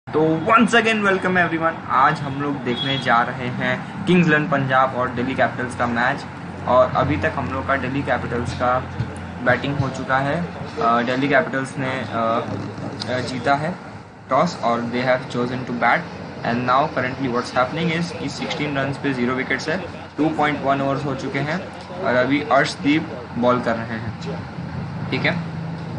तो once again welcome everyone. आज हम लोग देखने जा रहे हैं किंग्स 11 पंजाब और दिल्ली कैपिटल्स का मैच। और अभी तक हम लोग का दिल्ली कैपिटल्स का बैटिंग हो चुका है। दिल्ली कैपिटल्स ने जीता है टॉस और they have chosen to bat. And now currently what's happening is कि 16 रन्स पे 0 विकेट्स है। 2.1 ओवर्स हो चुके हैं और अभी अर्शदीप बॉल कर रहे हैं। ठीक है,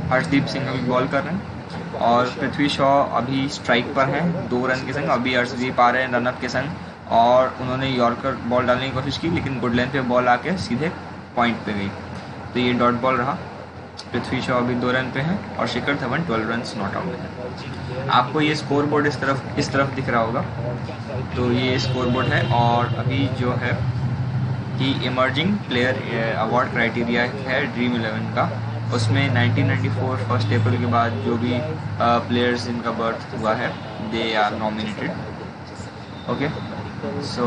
हर्षदीप सिंह अभी बॉल कर रहे हैं और पृथ्वी शॉ अभी स्ट्राइक पर हैं 2 रन के संग। अभी अर्शदीप आ रहे हैं रनअप के संग और उन्होंने यॉर्कर बॉल डालने की कोशिश की, लेकिन गुडलैंड पे बॉल आके सीधे पॉइंट पे गई, तो ये डॉट बॉल रहा। पृथ्वी शॉ अभी 2 रन पे हैं और Shikhar Dhawan 12 run not out है। आपको ये स्कोर बोर्ड इस तरफ दिख रहा होगा, तो ये स्कोर बोर्ड है। और अभी जो है कि इमर्जिंग प्लेयर अवार्ड क्राइटेरिया है ड्रीम 11 का, उसमें 1994 फर्स्ट अप्रैल के बाद जो भी प्लेयर्स जिनका बर्थ हुआ है दे आर नॉमिनेटेड। ओके, सो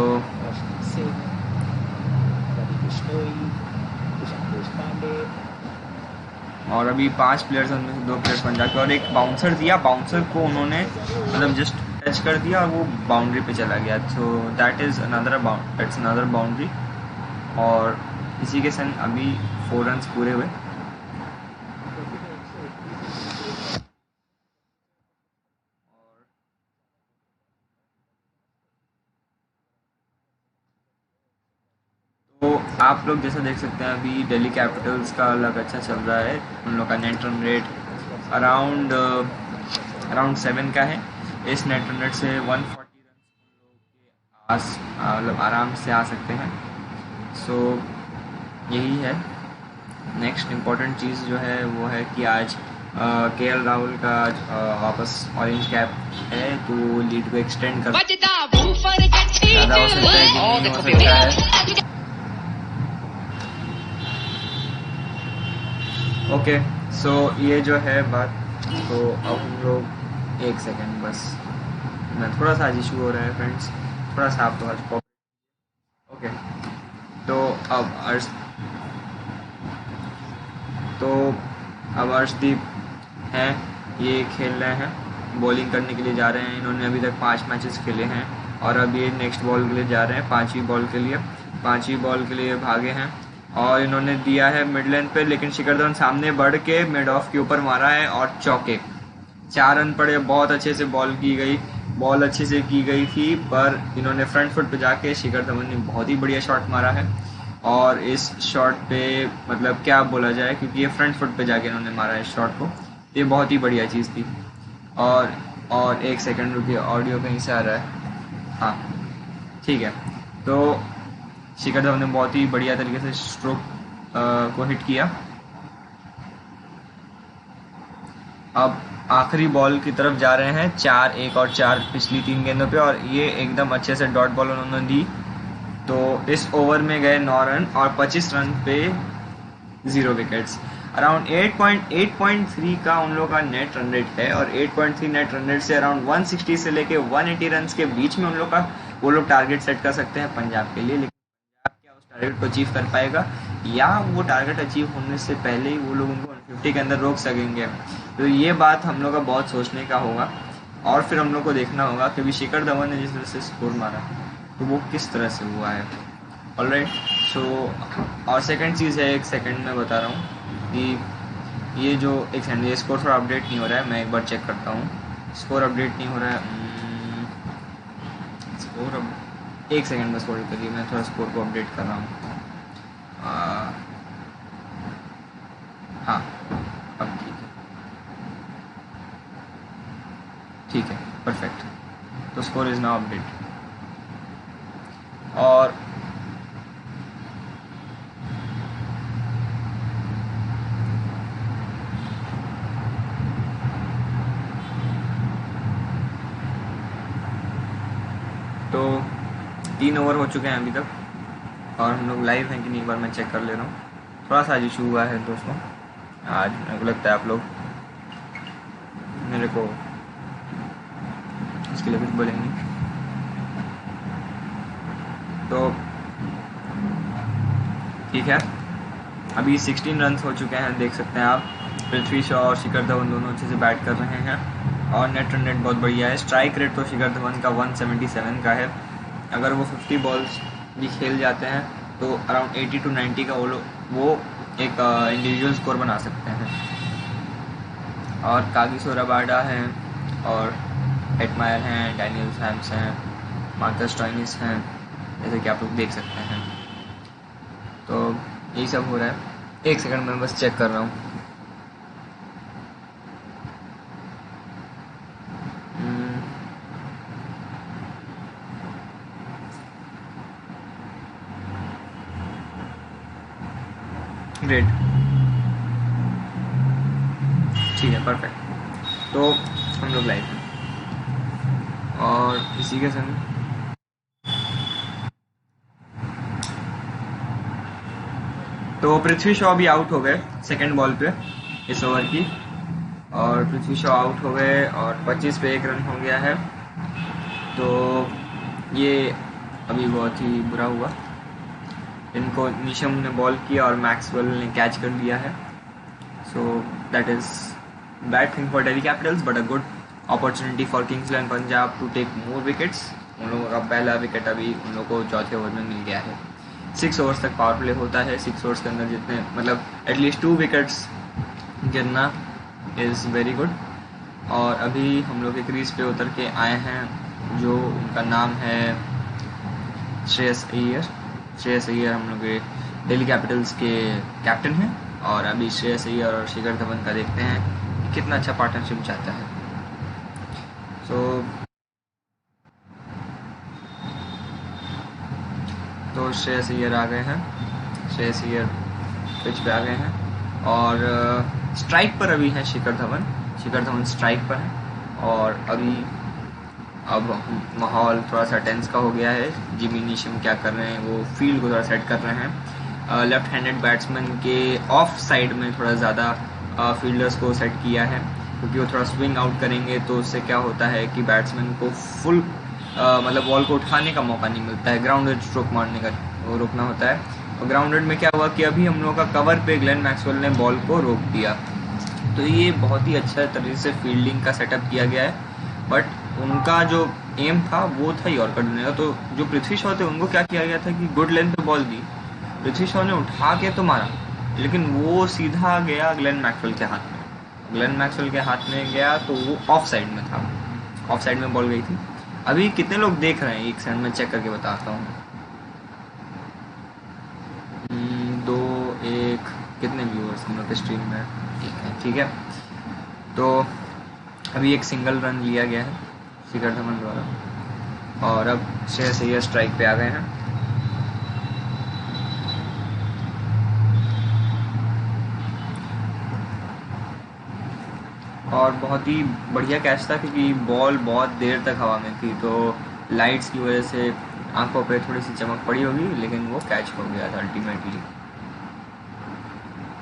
और अभी 5 प्लेयर्स उनमें से 2 प्लेयर्स पंजाब के और एक बाउंसर दिया। बाउंसर को उन्होंने मतलब जस्ट टच कर दिया और वो बाउंड्री पे चला गया, सो दैट इज़ अनदर बाउंड्री। और इसी के संग अभी 4 रन पूरे हुए। तो आप लोग जैसा देख सकते हैं अभी दिल्ली कैपिटल्स का लक अच्छा चल रहा है। उन लोग का नेट रन रेट अराउंड 7 का है। इस नेट रन रेट से 140 रन उन लोग के मतलब आराम से आ सकते हैं। सो यही है। नेक्स्ट इम्पॉर्टेंट चीज़ जो है वो है कि आज केएल राहुल का वापस ऑरेंज कैप है, तो लीड को एक्सटेंड कर ज़्यादा हो सकता है कि नहीं हो सकता है। ओके, सो ये जो है बात। तो अब हम लोग 1 सेकेंड बस, मैं थोड़ा सा आज इशू हो रहा है फ्रेंड्स, थोड़ा सा आप तो आज ओके। तो अब अर्शदीप हैं, ये खेल रहे हैं, बॉलिंग करने के लिए जा रहे हैं। इन्होंने अभी तक 5 मैचेस खेले हैं और अब ये नेक्स्ट बॉल के लिए जा रहे हैं, 5वीं बॉल के लिए भागे हैं। और इन्होंने दिया है मिड लेंथ पे, लेकिन शिखर धवन सामने बढ़ के मिड ऑफ के ऊपर मारा है और चौके। 4 रन पड़े। बहुत अच्छे से बॉल अच्छे से की गई थी, पर इन्होंने फ्रंट फुट पे जाके शिखर धवन ने बहुत ही बढ़िया शॉट मारा है। और इस शॉट पे मतलब क्या बोला जाए, क्योंकि ये फ्रंट फुट पे जाके इन्होंने मारा है इस शॉट को, ये बहुत ही बढ़िया चीज़ थी। और 1 सेकेंड रुकिए, ऑडियो कहीं से आ रहा है। हाँ ठीक है, तो शिखर धवन ने बहुत ही बढ़िया तरीके से स्ट्रोक को हिट किया। अब आखिरी बॉल की तरफ जा रहे हैं, 4, 1 और 4 पिछली 3 गेंदों पे, और ये एकदम अच्छे से डॉट बॉल उन्होंने दी। तो इस ओवर में गए 9 रन और 25 रन पे 0 विकेट्स। अराउंड 8.3 का उन लोगों का नेट रन रेट है और 8.3 नेट रन रेट से अराउंड 160 से लेके 180 रन के बीच में वो लोग टारगेट सेट कर सकते हैं पंजाब के लिए। लेकिन पंजाब क्या उस टारगेट को अचीव कर पाएगा, या वो टारगेट अचीव होने से पहले ही वो लोग उनको 150 के अंदर रोक सकेंगे, तो ये बात हम लोग का बहुत सोचने का होगा। और फिर हम लोग को देखना होगा कि शिखर धवन ने जिस तरह से स्कोर मारा तो वो किस तरह से हुआ है। ऑलराइट, सो और सेकंड चीज़ है, 1 सेकंड में बता रहा हूँ कि ये जो एक सेकंड, ये स्कोर थोड़ा अपडेट नहीं हो रहा है, मैं एक बार चेक करता हूँ। स्कोर अपडेट नहीं हो रहा है, स्कोर अब 1 सेकंड बस होल्ड करिए, मैं थोड़ा स्कोर को अपडेट कर रहा हूँ। हाँ अब ठीक है, परफेक्ट। तो स्कोर इज़ नाउ अपडेट। और तो 3 ओवर हो चुके हैं अभी तक, और हम लोग लाइव हैं कि नहीं एक बार मैं चेक कर ले रहा हूँ। थोड़ा सा आज इशू हुआ है दोस्तों, आज मेरे को लगता है आप लोग मेरे को इसके लिए कुछ बोलेंगे। तो ठीक है, अभी 16 रन हो चुके हैं, देख सकते हैं आप। पृथ्वी शॉ और शिखर धवन दोनों अच्छे से बैट कर रहे हैं और नेट रन रेट बहुत बढ़िया है। स्ट्राइक रेट तो शिखर धवन का 177 का है। अगर वो 50 बॉल्स भी खेल जाते हैं तो अराउंड 80 to 90 का वो एक इंडिविजुअल स्कोर बना सकते हैं। और कागिसो रबाडा हैं और हेटमायर हैं, डैनियल सैम्स हैं, मार्कस स्टोइनिस हैं, जैसे कि आप लोग देख सकते हैं। तो यही सब हो रहा है। एक सेकंड में बस चेक कर रहा हूँ। ग्रेट, ठीक है, परफेक्ट। तो हम लोग लाइव हैं और इसी के संग तो पृथ्वी शॉ भी आउट हो गए सेकेंड बॉल पे इस ओवर की, और पृथ्वी शॉ आउट हो गए और 25 पे 1 रन हो गया है। तो ये अभी बहुत ही बुरा हुआ। इनको नीशम ने बॉल किया और मैक्सवेल ने कैच कर लिया है। So that is bad thing for Delhi Capitals but a good opportunity for Kings Eleven Punjab to take more wickets. उन लोगों का पहला विकेट अभी उन लोगों को चौथे ओवर में मिल गया है। 6 ओवर्स तक पावर प्ले होता है। 6 ओवर्स के अंदर जितने मतलब एटलीस्ट 2 विकेट्स गिरना इज़ वेरी गुड। और अभी हम लोग एक क्रीज पे उतर के आए हैं जो उनका नाम है श्रेयस अय्यर। श्रेयस अय्यर हम लोग के दिल्ली कैपिटल्स के कैप्टन हैं और अभी श्रेयस अय्यर और शिखर धवन का देखते हैं कि कितना अच्छा पार्टनरशिप चाहता है। तो श्रेयस अय्यर आ गए हैं। श्रेयस अय्यर पिच पे आ गए हैं और स्ट्राइक पर अभी है शिखर धवन। शिखर धवन स्ट्राइक पर है और अभी अब माहौल थोड़ा सा टेंस का हो गया है। जिमी नीशम क्या कर रहे हैं, वो फील्ड को थोड़ा सेट कर रहे हैं। लेफ्ट हैंडेड बैट्समैन के ऑफ साइड में थोड़ा ज़्यादा फील्डर्स को सेट किया है, क्योंकि वो थोड़ा स्विंग आउट करेंगे तो उससे क्या होता है कि बैट्समैन को फुल मतलब बॉल को उठाने का मौका नहीं मिलता है। ग्राउंडेड स्ट्रोक मारने का वो रोकना होता है। और ग्राउंडेड में क्या हुआ कि अभी हम लोगों का कवर पे ग्लेन मैक्सवेल ने बॉल को रोक दिया। तो ये बहुत ही अच्छा तरीके से फील्डिंग का सेटअप किया गया है, बट उनका जो एम था वो था यॉर्कर देने का। तो जो पृथ्वी शॉ थे उनको क्या किया गया था कि गुड लेंथ पे बॉल दी, पृथ्वी शॉ ने उठा के तो मारा, लेकिन वो सीधा गया ग्लेन मैक्सवेल के हाथ में। ग्लेन मैक्सवेल के हाथ में गया तो वो ऑफ साइड में था, ऑफ साइड में बॉल गई थी। अभी कितने लोग देख रहे हैं एक सेकंड में चेक करके बताता हूँ। 2 1 कितने व्यूअर्स हम लोग के स्ट्रीम में? ठीक है। तो अभी एक सिंगल रन लिया गया है शिखर धवन द्वारा और अब श्रेयस अय्यर स्ट्राइक पे आ गए हैं। और बहुत ही बढ़िया कैच था क्योंकि बॉल बहुत देर तक हवा में थी, तो लाइट्स की वजह से आंखों पे थोड़ी सी चमक पड़ी होगी, लेकिन वो कैच हो गया था अल्टीमेटली।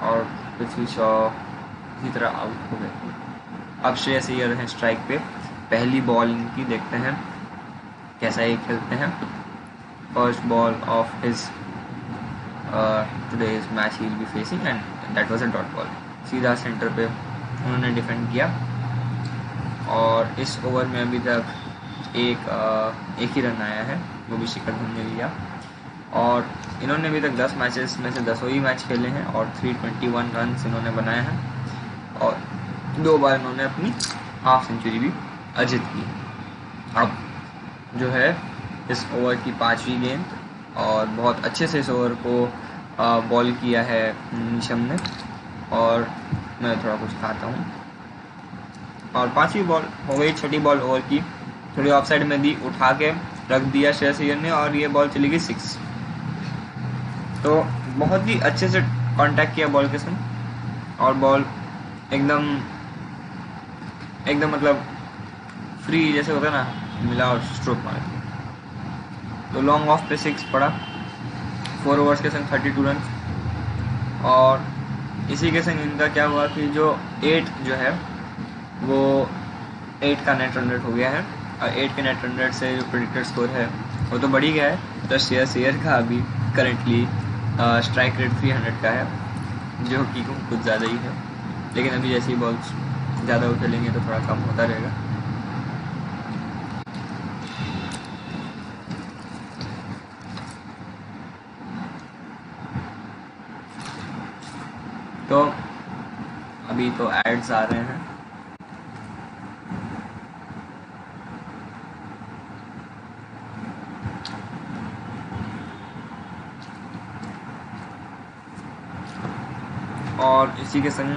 और पृथ्वी शॉ इसी तरह आउट हो गए। अब श्रेयस अय्यर हैं स्ट्राइक पे। पहली बॉल इनकी देखते हैं कैसा ये खेलते हैं। First ball of his today's match he will be facing and that was a dot ball. सीधा सेंटर पे उन्होंने डिफेंड किया और इस ओवर में अभी तक एक ही रन आया है, वो भी शिखर धवन ने लिया। और इन्होंने अभी तक 10 मैचेस में से 10 ही मैच खेले हैं और 321 रन इन्होंने बनाए हैं और 2 बार इन्होंने अपनी हाफ सेंचुरी भी अर्जित की। अब जो है इस ओवर की 5वीं गेंद और बहुत अच्छे से इस ओवर को बॉल किया है नीशम ने। और मैं थोड़ा कुछ खाता हूँ। और 5वीं बॉल हो गई, 6ठी बॉल ओवर की थोड़ी ऑफ साइड में दी, उठा के रख दिया श्रेयस अय्यर ने और ये बॉल चली गई 6। तो बहुत ही अच्छे से कांटेक्ट किया बॉल के संग और बॉल एकदम मतलब फ्री जैसे होता है ना, मिला और स्ट्रोक मार दिया। तो लॉन्ग ऑफ पे 6 पड़ा। 4 ओवर्स के संग 32 रन। और इसी के संग इनका क्या हुआ कि जो 8 जो है वो 8 का नेट रन रेट हो गया है और 8 के नेट रन रेट से जो प्रेडिक्टेड स्कोर है वो तो बढ़ ही गया है। तो श्रेयस अय्यर का अभी करेंटली स्ट्राइक रेट 300 का है, जो कि कुछ ज़्यादा ही है, लेकिन अभी जैसे ही बॉल्स ज़्यादा उछलेंगे तो थोड़ा कम होता रहेगा। तो एड्स आ रहे हैं। और इसी के संग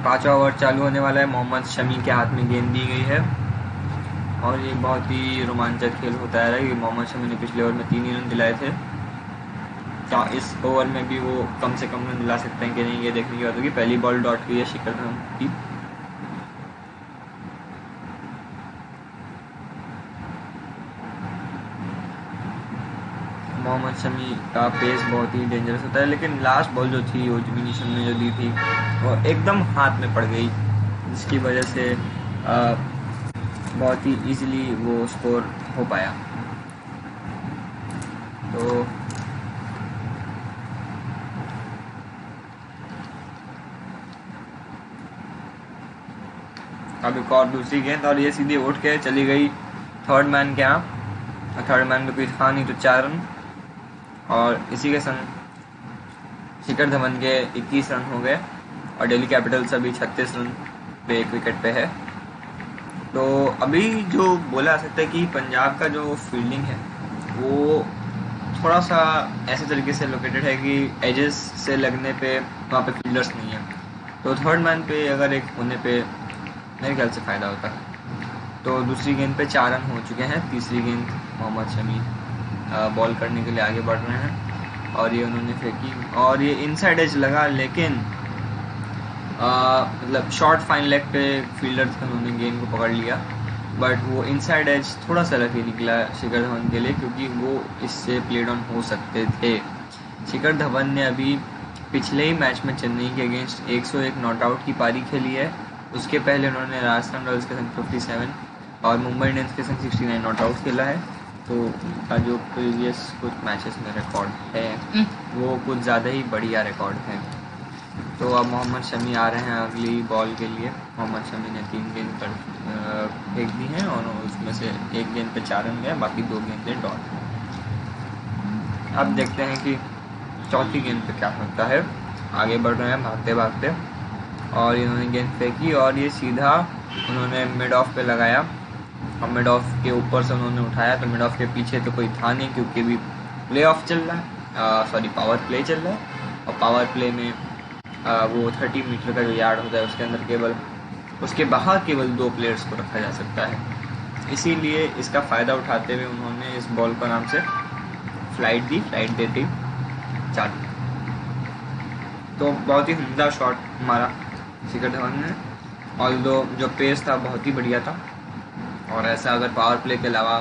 5वां ओवर चालू होने वाला है। मोहम्मद शमी के हाथ में गेंद दी गई है और ये बहुत ही रोमांचक खेल होता है कि मोहम्मद शमी ने पिछले ओवर में 3 ही रन दिलाए थे। क्या इस ओवर में भी वो कम से कम रन दिला सकते हैं कि नहीं, ये देखने की बात होगी। पहली बॉल डॉट हुई है शिखर धवन की। मोहम्मद शमी का पेस बहुत ही डेंजरस होता है, लेकिन लास्ट बॉल जो थी ओजमिनिशन ने जो दी थी वो एकदम हाथ में पड़ गई, जिसकी वजह से बहुत ही इजीली वो स्कोर हो पाया। तो अब एक और दूसरी गेंद और ये सीधी उठ के चली गई थर्ड मैन के यहाँ। थर्ड मैन को कोई था नहीं तो 4 रन। और इसी के संग शिखर धवन के 21 रन हो गए और दिल्ली कैपिटल्स अभी 36 रन पे 1 विकेट पे है। तो अभी जो बोला जा सकता है कि पंजाब का जो फील्डिंग है वो थोड़ा सा ऐसे तरीके से लोकेटेड है कि एजेस से लगने पे वहाँ पे फील्डर्स नहीं है, तो थर्ड मैन पे अगर एक होने पे मेरे ख्याल से फ़ायदा होता है। तो दूसरी गेंद पे 4 रन हो चुके हैं। तीसरी गेंद मोहम्मद शमी बॉल करने के लिए आगे बढ़ रहे हैं और ये उन्होंने फेंकी और ये इनसाइड एज लगा, लेकिन मतलब शॉर्ट फाइन लेग पे फील्डर्स ने उन्होंने गेंद को पकड़ लिया, बट वो इनसाइड एज थोड़ा सा लकी निकला शिखर धवन के लिए, क्योंकि वो इससे प्लेड ऑन हो सकते थे। शिखर धवन ने अभी पिछले ही मैच में चेन्नई के अगेंस्ट 101 नॉट आउट की पारी खेली है। उसके पहले उन्होंने राजस्थान रॉयल्स के संग 57 और मुंबई इंडियंस के संग 69 नॉट आउट खेला है। तो उनका जो प्रीवियस कुछ मैचेस में रिकॉर्ड है वो कुछ ज़्यादा ही बढ़िया रिकॉर्ड है। तो अब मोहम्मद शमी आ रहे हैं अगली बॉल के लिए। मोहम्मद शमी ने 3 गेंद पर फेंक दी हैं और उसमें से 1 गेंद पे 4 रन गए, बाकी 2 गेंदें डॉट। अब देखते हैं कि चौथी गेंद पे क्या होता है। आगे बढ़ रहे हैं भागते भागते और इन्होंने गेंद फेंकी और ये सीधा उन्होंने मिड ऑफ पे लगाया और मिड ऑफ के ऊपर से उन्होंने उठाया। तो मिड ऑफ के पीछे तो कोई था नहीं, क्योंकि भी प्ले ऑफ चल रहा है, पावर प्ले चल रहा है और पावर प्ले में वो 30 मीटर का जो यार्ड होता है उसके अंदर केवल उसके बाहर केवल 2 प्लेयर्स को रखा जा सकता है। इसीलिए इसका फ़ायदा उठाते हुए उन्होंने इस बॉल का नाम से फ्लाइट दी। फ्लाइट देती 4। तो बहुत ही उम्दा शॉट मारा शिखर धवन ने, और जो पेस था बहुत ही बढ़िया था। और ऐसा अगर पावर प्ले के अलावा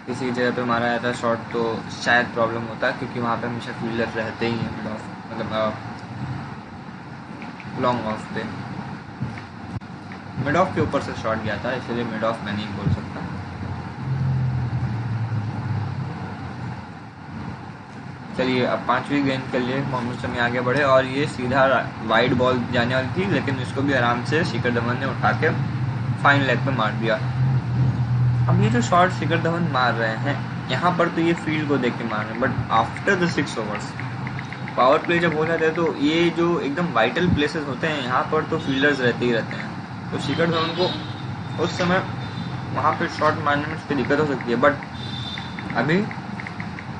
किसी जगह पे मारा जाता शॉट तो शायद प्रॉब्लम होता, क्योंकि वहाँ पे हमेशा फील्डर रहते ही हैं मिड ऑफ, मतलब लॉन्ग ऑफ पे। मिड ऑफ के ऊपर से शॉट गया था, इसलिए मिड ऑफ मैं नहीं बोल सकता। चलिए अब 5वीं गेंद के लिए मोहम्मद शमी आगे बढ़े और ये सीधा वाइड बॉल जाने वाली थी, लेकिन इसको भी आराम से शिखर धवन ने उठा के फाइन लेग पे मार दिया। अब ये जो शॉट शिखर धवन मार रहे हैं यहाँ पर तो ये फील्ड को देख के मार रहे हैं, but after the 6 overs power play जब हो जाता है तो ये जो एकदम वाइटल प्लेसेस होते हैं यहाँ पर तो फील्डर्स रहते ही रहते हैं। तो शिखर धवन को उस समय वहाँ पे शॉट मारने में उसकी दिक्कत हो सकती है, बट अभी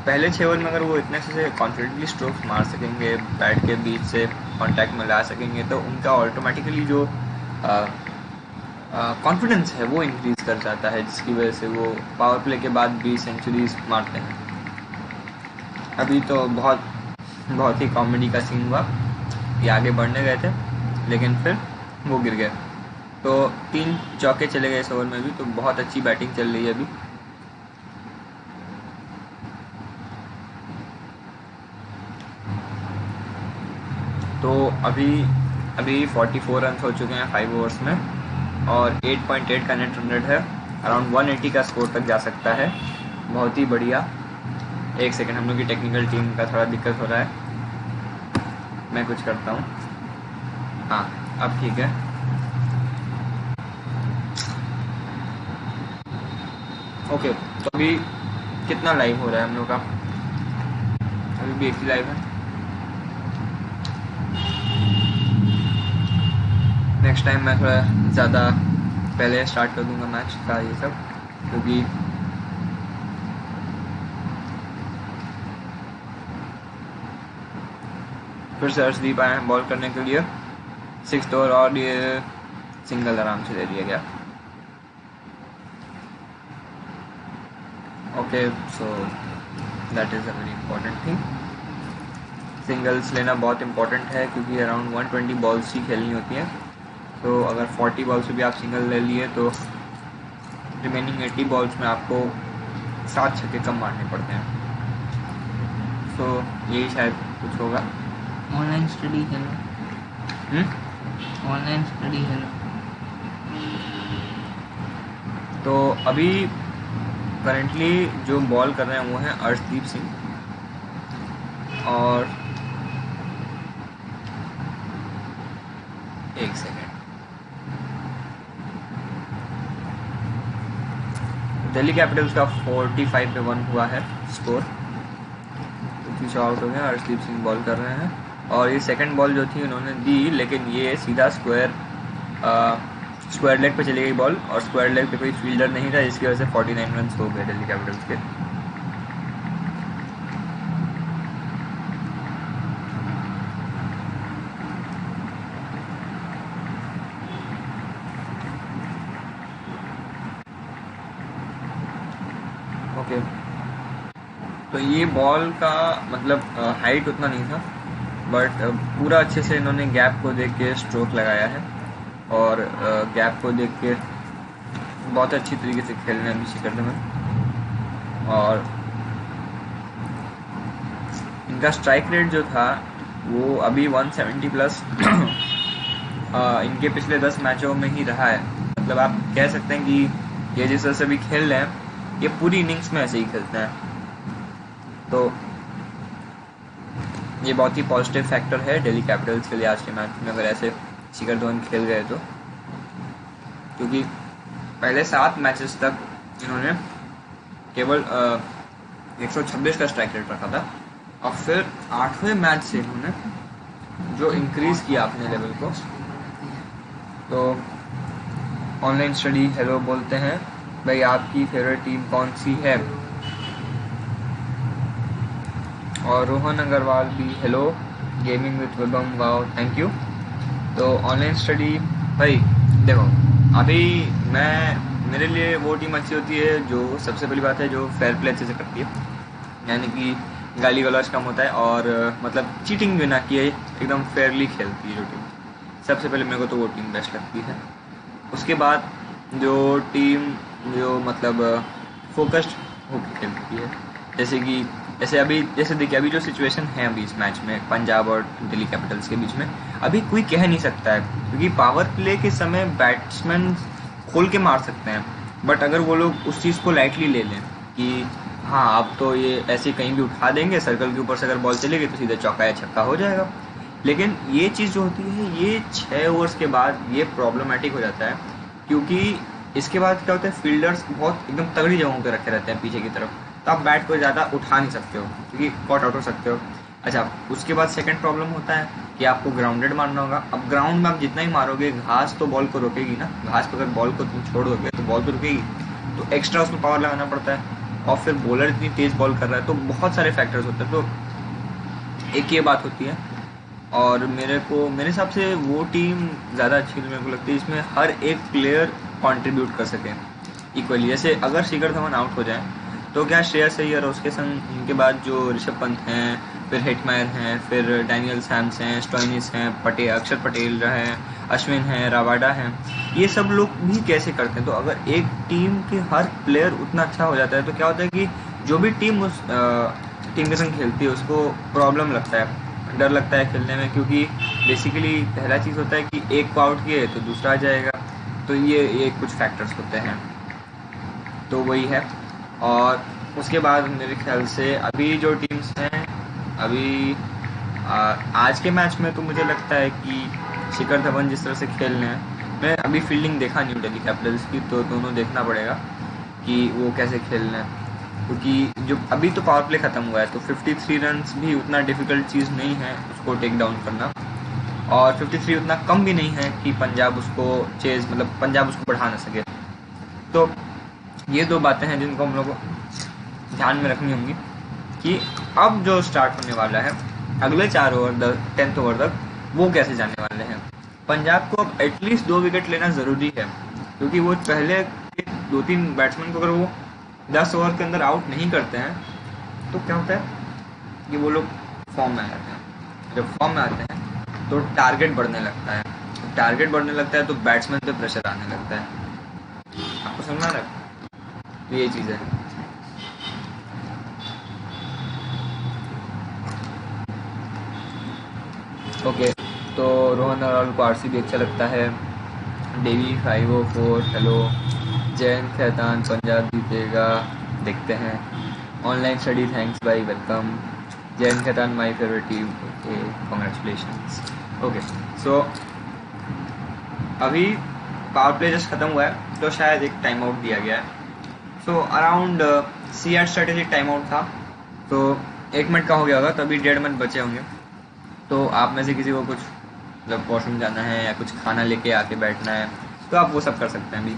पहले 6 ओवर में अगर वो इतने से कॉन्फिडेंटली स्ट्रोक्स मार सकेंगे, बैट के बीच से कॉन्टैक्ट में ला सकेंगे, तो उनका ऑटोमेटिकली जो कॉन्फिडेंस है वो इंक्रीज़ कर जाता है, जिसकी वजह से वो पावर प्ले के बाद भी सेंचुरीज मारते हैं। अभी तो बहुत ही कॉमेडी का सीन हुआ कि आगे बढ़ने गए थे लेकिन फिर वो गिर गए। तो 3 चौके चले गए इस ओवर में भी, तो बहुत अच्छी बैटिंग चल रही है अभी। तो अभी 44 रन हो चुके हैं 5 ओवर्स में और 8.8 का नेट रन रेट है। अराउंड 180 का स्कोर तक जा सकता है, बहुत ही बढ़िया। 1 सेकंड, हम लोग की टेक्निकल टीम का थोड़ा दिक्कत हो रहा है, मैं कुछ करता हूँ। हाँ अब ठीक है। ओके, तो अभी कितना लाइव हो रहा है हम लोग का? अभी भी 1 ही लाइव है। नेक्स्ट टाइम मैं थोड़ा ज़्यादा पहले स्टार्ट कर दूंगा मैच का ये सब, क्योंकि फिर से अर्शदीप आए बॉल करने के लिए 6th ओवर और ये सिंगल आराम से ले लिया गया। Okay, so that is a very important thing. Singles लेना बहुत इंपॉर्टेंट है क्योंकि अराउंड 120 बॉल्स ही खेलनी होती हैं। तो अगर 40 बॉल्स से भी आप सिंगल ले लिए तो रिमेनिंग 80 बॉल्स में आपको 7 छक्के कम मारने पड़ते हैं। तो यही शायद कुछ होगा। ऑनलाइन स्टडी है ना, ऑनलाइन स्टडी है ना। तो अभी करेंटली जो बॉल कर रहे हैं वो हैं अर्शदीप सिंह, और एक सेकेंड, दिल्ली कैपिटल्स का 45 पे 1 हुआ है स्कोर। तो पीछे आउट हो गया, अर्शदीप सिंह बॉल कर रहे हैं और ये सेकंड बॉल जो थी उन्होंने दी, लेकिन ये सीधा स्क्वायर लेग पे चली गई बॉल और स्क्वायर लेग पे कोई फील्डर नहीं था, जिसकी वजह से 49 रन हो गए दिल्ली कैपिटल्स के। ओके, तो ये बॉल का मतलब हाइट उतना नहीं था, बट पूरा अच्छे से इन्होंने गैप को देख के स्ट्रोक लगाया है और गैप को देख के बहुत अच्छी तरीके से खेलने अभी शिखर धवन। और इनका स्ट्राइक रेट जो था वो अभी 170 प्लस इनके पिछले 10 मैचों में ही रहा है। मतलब आप कह सकते हैं कि ये जिस तरह से भी खेल रहे हैं ये पूरी इनिंग्स में ऐसे ही खेलते हैं। तो ये बहुत ही पॉजिटिव फैक्टर है दिल्ली कैपिटल्स के लिए आज के मैच में, अगर ऐसे शिखर धवन खेल गए तो। क्योंकि पहले 7 मैचेस तक इन्होंने केवल 126 का स्ट्राइक रेट रखा था, और फिर 8वें मैच से इन्होंने जो इंक्रीज किया अपने लेवल को। तो ऑनलाइन स्टडी हेलो बोलते हैं, भाई आपकी फेवरेट टीम कौन सी है? और रोहन अग्रवाल भी hello, gaming with Vibham, wow thank you. तो ऑनलाइन स्टडी भाई देखो, अभी मेरे लिए वो टीम अच्छी होती है जो सबसे पहली बात है जो फेयर प्ले अच्छे से करती है, यानी कि गाली गलौज कम होता है और मतलब चीटिंग भी ना किए, एकदम फेयरली खेलती है जो टीम। सबसे पहले मेरे को तो वो टीम बेस्ट लगती है। उसके बाद जो टीम जो मतलब फोकस्ड होकर खेलती है, जैसे देखिए अभी जो सिचुएशन है अभी इस मैच में पंजाब और दिल्ली कैपिटल्स के बीच में, अभी कोई कह नहीं सकता है, क्योंकि पावर प्ले के समय बैट्समैन खोल के मार सकते हैं, बट अगर वो लोग उस चीज़ को लाइटली ले लें कि हाँ अब तो ये ऐसे कहीं भी उठा देंगे, सर्कल के ऊपर से अगर बॉल चलेगी तो सीधे चौका या छक्का हो जाएगा। लेकिन ये चीज़ जो होती है ये 6 ओवर्स के बाद ये प्रॉब्लमेटिक हो जाता है, क्योंकि इसके बाद क्या होता है फील्डर्स बहुत एकदम तगड़ी जगहों पे रखे रहते हैं पीछे की तरफ, तो आप बैट को ज़्यादा उठा नहीं सकते हो क्योंकि कॉट आउट हो सकते हो। अच्छा, उसके बाद सेकंड प्रॉब्लम होता है कि आपको ग्राउंडेड मारना होगा। अब ग्राउंड में आप जितना ही मारोगे घास तो बॉल को रोकेगी ना, घास पर अगर बॉल को तुम छोड़ दोगे तो बॉल तो रुकेगी, तो एक्स्ट्रा उसमें पावर लगाना पड़ता है, और फिर बॉलर इतनी तेज़ बॉल कर रहा है, तो बहुत सारे फैक्टर्स होते हैं। तो एक ये बात होती है, और मेरे हिसाब से वो टीम ज़्यादा अच्छी मेरे को लगती है जिसमें हर एक प्लेयर कंट्रीब्यूट कर सके इक्वली। जैसे अगर शिखर धवन आउट हो जाए तो क्या श्रेयस अय्यर और उसके संग उनके बाद जो ऋषभ पंत हैं, फिर हेटमायर हैं, फिर डैनियल सैम्स हैं, स्टोइनिस हैं, अक्षर पटेल हैं, अश्विन हैं, रबाडा हैं, ये सब लोग भी कैसे करते हैं। तो अगर एक टीम के हर प्लेयर उतना अच्छा हो जाता है तो क्या होता है कि जो भी टीम उस टीम के संग खेलती है उसको प्रॉब्लम लगता है, डर लगता है खेलने में, क्योंकि बेसिकली पहला चीज़ होता है कि एक को आउट किए तो दूसरा आ जाएगा। तो ये कुछ फैक्टर्स होते हैं, तो वही है। और उसके बाद मेरे ख्याल से अभी जो टीम्स हैं अभी आज के मैच में तो मुझे लगता है कि शिखर धवन जिस तरह से खेल रहे हैं, मैं अभी फील्डिंग देखा नहीं दिल्ली कैपिटल्स की, तो दोनों देखना पड़ेगा कि वो कैसे खेल रहे हैं, क्योंकि जो अभी तो पावर प्ले ख़त्म हुआ है तो 53 रन्स भी उतना डिफ़िकल्ट चीज़ नहीं है उसको टेक डाउन करना। और 53 उतना कम भी नहीं है कि पंजाब उसको पंजाब उसको बढ़ा ना सके। तो ये दो बातें हैं जिनको हम लोग को ध्यान में रखनी होंगी कि अब जो स्टार्ट होने वाला है अगले 4 ओवर 10th ओवर तक वो कैसे जाने वाले हैं। पंजाब को अब एटलीस्ट 2 विकेट लेना ज़रूरी है, क्योंकि वो पहले के 2-3 बैट्समैन को अगर वो 10 ओवर के अंदर आउट नहीं करते हैं तो क्या होता है कि वो लोग फॉर्म में आ जाते हैं। जब फॉर्म में आते हैं तो टारगेट बढ़ने लगता है, टारगेट बढ़ने लगता है तो बैट्समैन पे प्रेशर आने लगता है। आपको समझ में आ रहा है? तो ये चीज़ है। ओके, तो रोहन अरोड़ा को आरसीबी अच्छा लगता है। Davy 504 hello. जैन खैतान पंजाब जीतेगा, देखते हैं। ऑनलाइन स्टडी थैंक्स भाई, welcome. Jain Khaitan my favourite team, okay congratulations. Okay, so अभी पावर प्ले जस्ट ख़त्म हुआ है तो शायद एक टाइम आउट दिया गया है। So around CR strategic time out था, तो 1 मिनट का हो गया होगा, तो अभी 1.5 मिनट बचे होंगे। तो आप में से किसी को कुछ वॉशरूम जाना है या कुछ खाना लेके आके बैठना है तो आप वो सब कर सकते हैं अभी।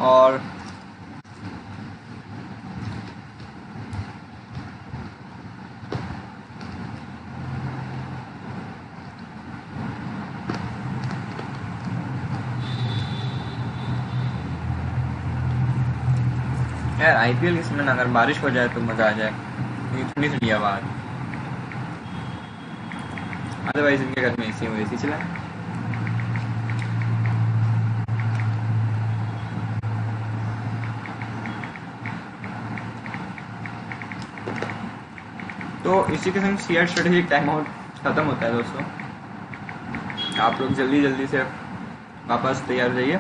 और यार IPL इसमें ना अगर बारिश हो जाए तो मज़ा आ जाए, ठंडी ठंडी आवाज़। अदरवाइज इनके घर में AC चलाए। तो इसी के संग CR स्ट्रेटेजिक टाइम आउट ख़त्म होता है दोस्तों। आप लोग जल्दी जल्दी से वापस तैयार हो जाइए।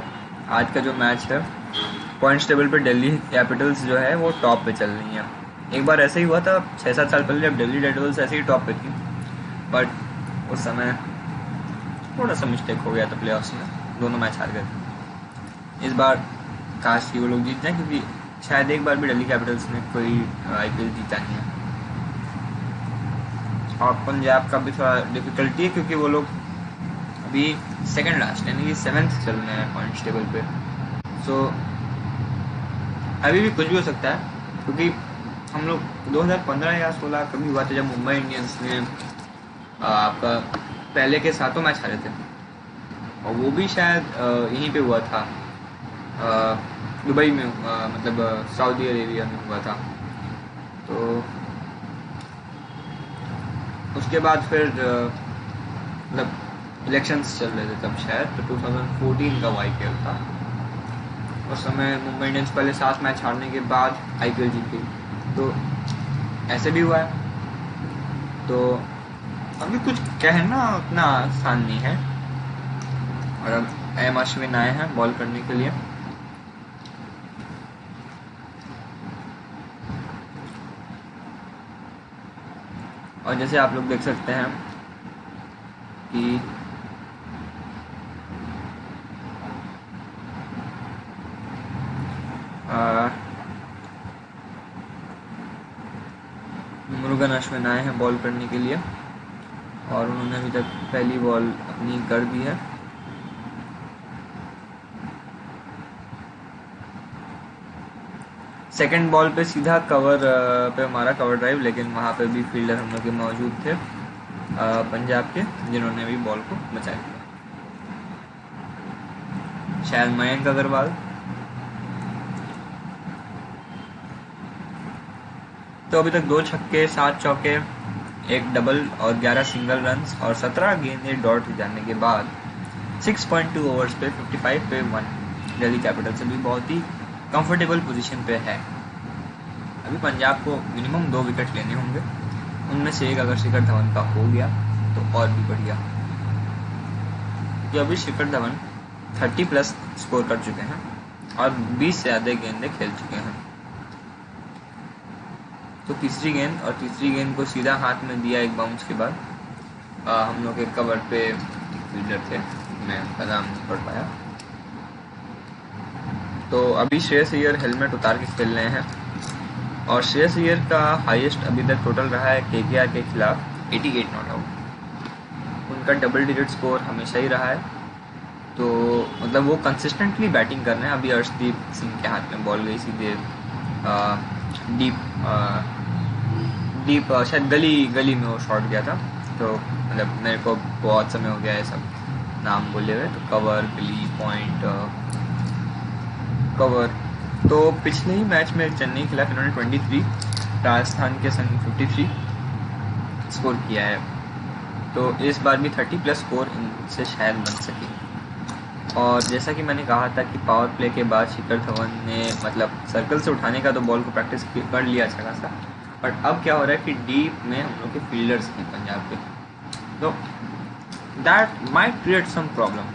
आज का जो मैच है पॉइंट्स टेबल पे दिल्ली कैपिटल्स जो है वो टॉप पे चल रही है। एक बार ऐसे ही हुआ था 6-7 साल पहले जब दिल्ली कैपिटल्स ऐसे ही टॉप पे थी, बट उस समय थोड़ा सा मिस्टेक हो गया था प्लेऑफ्स में, दोनों मैच हार गए। इस बार काश कि वो लोग जीत जाए, क्योंकि शायद एक बार भी दिल्ली कैपिटल्स ने कोई IPL जीता नहीं है। और पंजाब का भी थोड़ा डिफिकल्टी है क्योंकि वो लोग अभी सेकंड लास्ट यानी कि 7th चल रहे हैं पॉइंट्स टेबल पे। सो अभी भी कुछ भी हो सकता है, क्योंकि हम लोग 2015 या 16 कभी हुआ था जब मुंबई इंडियंस ने आपका पहले के 7 मैच हारे थे, और वो भी शायद यहीं पे हुआ था, दुबई में, सऊदी अरेबिया में हुआ था। तो उसके बाद फिर इलेक्शंस चल रहे थे तब शायद, तो 2014 का IPL था। उस समय मुंबई इंडियंस पहले 7 मैच हारने के बाद IPL जीती, तो ऐसे भी हुआ है। तो अभी कुछ कहना उतना आसान नहीं है। और अब M अश्विन आए हैं बॉल करने के लिए। और जैसे आप लोग देख सकते हैं कि मुरुगन अश्विन आए हैं बॉल करने के लिए, और उन्होंने अभी तक पहली बॉल अपनी कर दी है। सेकंड बॉल पे सीधा कवर पे मारा, कवर ड्राइव, लेकिन वहाँ पे भी फील्डर हम लोग के मौजूद थे पंजाब के, जिन्होंने भी बॉल को बचा लिया, शायद मयंक अग्रवाल। तो अभी तक 2 छक्के 7 चौके 1 डबल और 11 सिंगल रन्स और 17 गेंदे डॉट जाने के बाद 6.2 ओवर्स पे 55 पे 1 दिल्ली कैपिटल्स अभी बहुत ही कंफर्टेबल पोजीशन पे है। अभी पंजाब को मिनिमम 2 विकेट लेने होंगे, उनमें से एक अगर शिखर धवन का हो गया तो और भी बढ़िया। कि अभी शिखर धवन 30+ स्कोर कर चुके हैं और 20 से ज़्यादा गेंदें खेल चुके हैं। तो तीसरी गेंद को सीधा हाथ में दिया एक बाउंस के बाद। हम लोग एक कवर पे फील्डर थे, मैं उनका नाम नहीं पढ़ पाया। तो अभी श्रेयस अय्यर हेलमेट उतार के खेल रहे हैं और श्रेयस अय्यर का हाईएस्ट अभी तक टोटल रहा है केकेआर के खिलाफ 88 नॉट आउट। उनका डबल डिजिट स्कोर हमेशा ही रहा है, तो मतलब वो कंसिस्टेंटली बैटिंग कर रहे हैं। अभी अर्शदीप सिंह के हाथ में बॉल गई सीधे डीप शायद गली में वो शॉट गया था, तो मतलब मेरे को बहुत समय हो गया है सब नाम बोले हुए, तो कवर, गली, पॉइंट, कवर। तो पिछले ही मैच में चेन्नई के खिलाफ इन्होंने 23, राजस्थान के संग 53 स्कोर किया है, तो इस बार भी 30 प्लस स्कोर इनसे शायद बन सके। और जैसा कि मैंने कहा था कि पावर प्ले के बाद शिखर धवन ने मतलब सर्कल से उठाने का तो बॉल को प्रैक्टिस कर लिया अच्छा खासा, बट अब क्या हो रहा है कि डीप में हम लोग के फील्डर्स हैं पंजाब के, तो that might create some problem,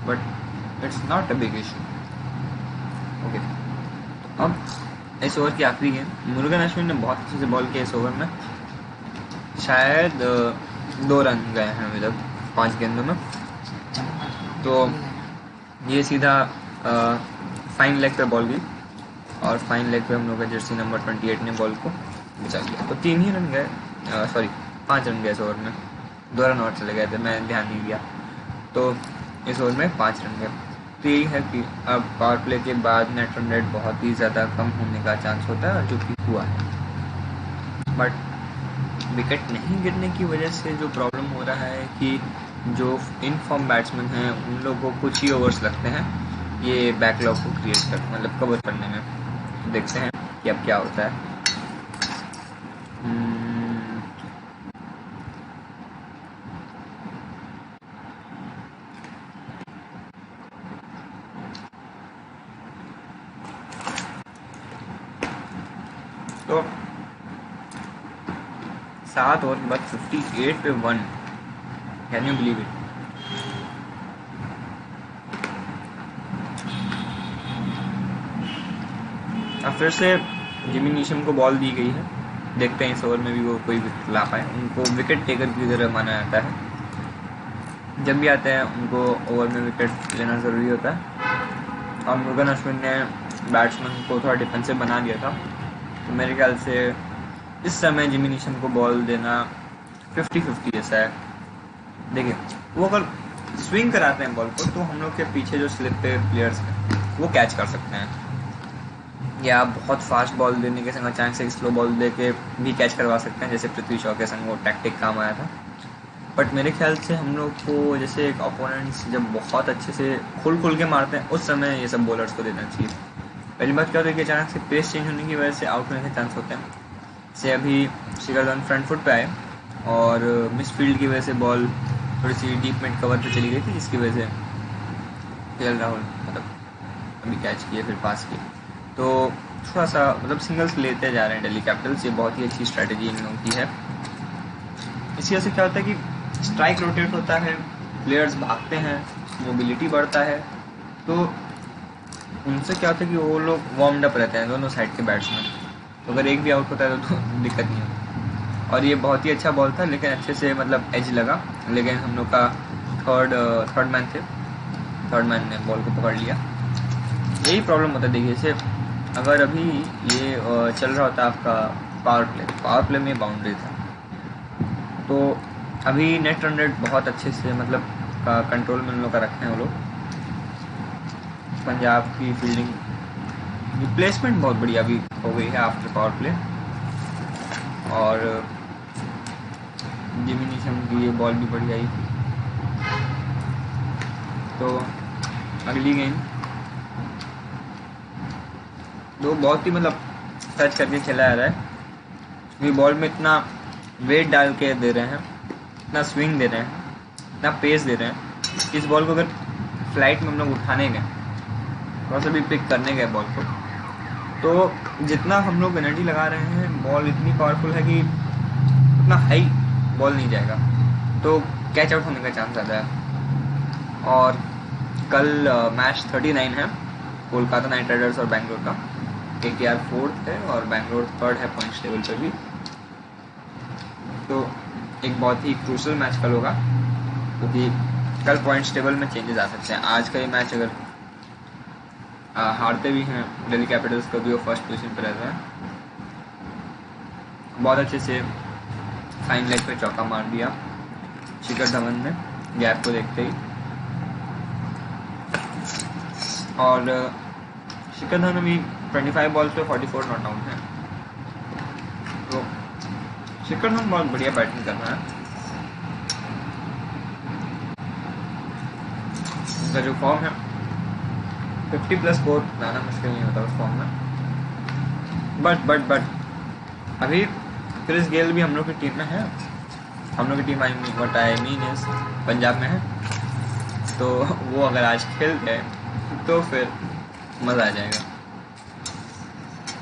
but it's not a big issue. Okay, अब इस ओवर की आखिरी गेंद मुरुगन अश्विन ने बहुत अच्छे से बॉल किया इस ओवर में, शायद 2 रन गए हैं अभी तक 5 गेंदों में, तो ये सीधा फाइन लेग पे बॉल गई और फाइन लेग पे हम लोग का जर्सी नंबर 28 ने बॉल को बचा लिया, तो 3 ही रन गए, 5 रन गए इस ओवर में, 2 रन और चले गए थे, मैं ध्यान नहीं दिया, तो इस ओवर में 5 रन गए। तो यही है कि अब पावर प्ले के बाद नेट रन रेट बहुत ही ज़्यादा कम होने का चांस होता है, जो कि हुआ है, बट विकेट नहीं गिरने की वजह से जो प्रॉब्लम हो रहा है कि जो इन फॉर्म बैट्समैन हैं उन लोगों को कुछ ही ओवर्स लगते हैं ये बैकलॉग को क्रिएट कर मतलब कवर करने में। तो देखते हैं कि अब क्या होता है। तो 7 ओवर के बाद 58 पे 1, कैन यू बिलीव इट। अब फिर से जिमी नीशम को बॉल दी गई है, देखते हैं इस ओवर में भी वो कोई विकेट ला पाए। उनको विकेट टेकर की तरह माना जाता है, जब भी आते हैं उनको ओवर में विकेट लेना ज़रूरी होता है। और मुरुगन अश्विन ने बैट्समैन को थोड़ा डिफेंसिव बना दिया था, तो मेरे ख्याल से इस समय जिमी नीशम को बॉल देना 50-50 जैसा है। देखिए, वो अगर स्विंग कराते हैं बॉल को तो हम लोग के पीछे जो स्लिप पे प्लेयर्स हैं वो कैच कर सकते हैं, या बहुत फास्ट बॉल देने के संग अचानक से स्लो बॉल दे के भी कैच करवा सकते हैं, जैसे पृथ्वी शॉ के संग वो टैक्टिक काम आया था। बट मेरे ख्याल से हम लोग को जैसे एक ओपोनेंट्स जब बहुत अच्छे से खुल के मारते हैं उस समय ये सब बॉलर्स को देना चाहिए। पहली बात क्या होती है कि अचानक से पेस चेंज होने की वजह से आउट होने के चांस होते हैं। जैसे अभी शिखर धवन फ्रंट फुट पे आए और मिस फील्ड की वजह से बॉल थोड़ी सी डीप मिड कवर पे चली गई थी, जिसकी वजह से केएल राहुल मतलब अभी कैच किए फिर पास किए, तो थोड़ा सा मतलब सिंगल्स लेते जा रहे हैं दिल्ली कैपिटल्स। ये बहुत ही अच्छी स्ट्रैटेजी इन लोगों की है। इसी वजह से क्या होता है कि स्ट्राइक रोटेट होता है, प्लेयर्स भागते हैं, मोबिलिटी बढ़ता है, तो उनसे क्या होता है कि वो लोग वार्म्ड अप रहते हैं दोनों साइड के बैट्समैन, तो अगर एक भी आउट होता है तो दिक्कत नहीं होती। और ये बहुत ही अच्छा बॉल था, लेकिन अच्छे से मतलब एज लगा, लेकिन हम लोग का थर्ड मैन ने बॉल को पकड़ लिया। यही प्रॉब्लम होता है। देखिए, जैसे अगर अभी ये चल रहा होता आपका पावर प्ले में बाउंड्री था, तो अभी नेट रन रेट बहुत अच्छे से मतलब कंट्रोल में उन लोग का रखे हैं वो लोग। पंजाब की फील्डिंग रिप्लेसमेंट बहुत बढ़िया अभी हो गई है आफ्टर पावर प्ले, और जिमी नीशम की ये बॉल भी बढ़िया आई। तो अगली गेंद तो बहुत ही मतलब टच करके खेला जा रहा है। ये बॉल में इतना वेट डाल के दे रहे हैं, इतना स्विंग दे रहे हैं, इतना पेस दे रहे हैं, इस बॉल को अगर फ्लाइट में हम लोग उठाने गए, थोड़ा सा भी पिक करने गए बॉल को, तो जितना हम लोग एनर्जी लगा रहे हैं, बॉल इतनी पावरफुल है कि उतना हाई बॉल नहीं जाएगा, तो कैच आउट होने का चांस ज़्यादा है। और कल मैच 39 है कोलकाता नाइट राइडर्स और बैंगलोर का। केकेआर 4th है और बैंगलोर 3rd है पॉइंट्स टेबल पर भी, तो एक बहुत ही क्रूशल मैच कल होगा, क्योंकि कल पॉइंट्स टेबल में चेंजेस आ सकते हैं। आज का ये मैच अगर हारते भी हैं दिल्ली कैपिटल्स, का भी वो फर्स्ट पोजीशन पर रहता है, बहुत अच्छे से फाइन लेग पे चौका मार दिया शिखर धवन ने गैप को देखते ही। और शिखर धवन अभी 25 बॉल्स पे 44 नॉट आउट है। तो शिखर धवन बहुत बढ़िया बैटिंग कर रहा है। उनका जो फॉर्म है 50+ स्कोर लाना मुश्किल नहीं होता उस फॉर्म में। बट अभी क्रिस गेल भी हम लोग की टीम में है। हम लोग की team I mean is Punjab में है। तो वो अगर आज खेल गए तो फिर मज़ा आ जाएगा।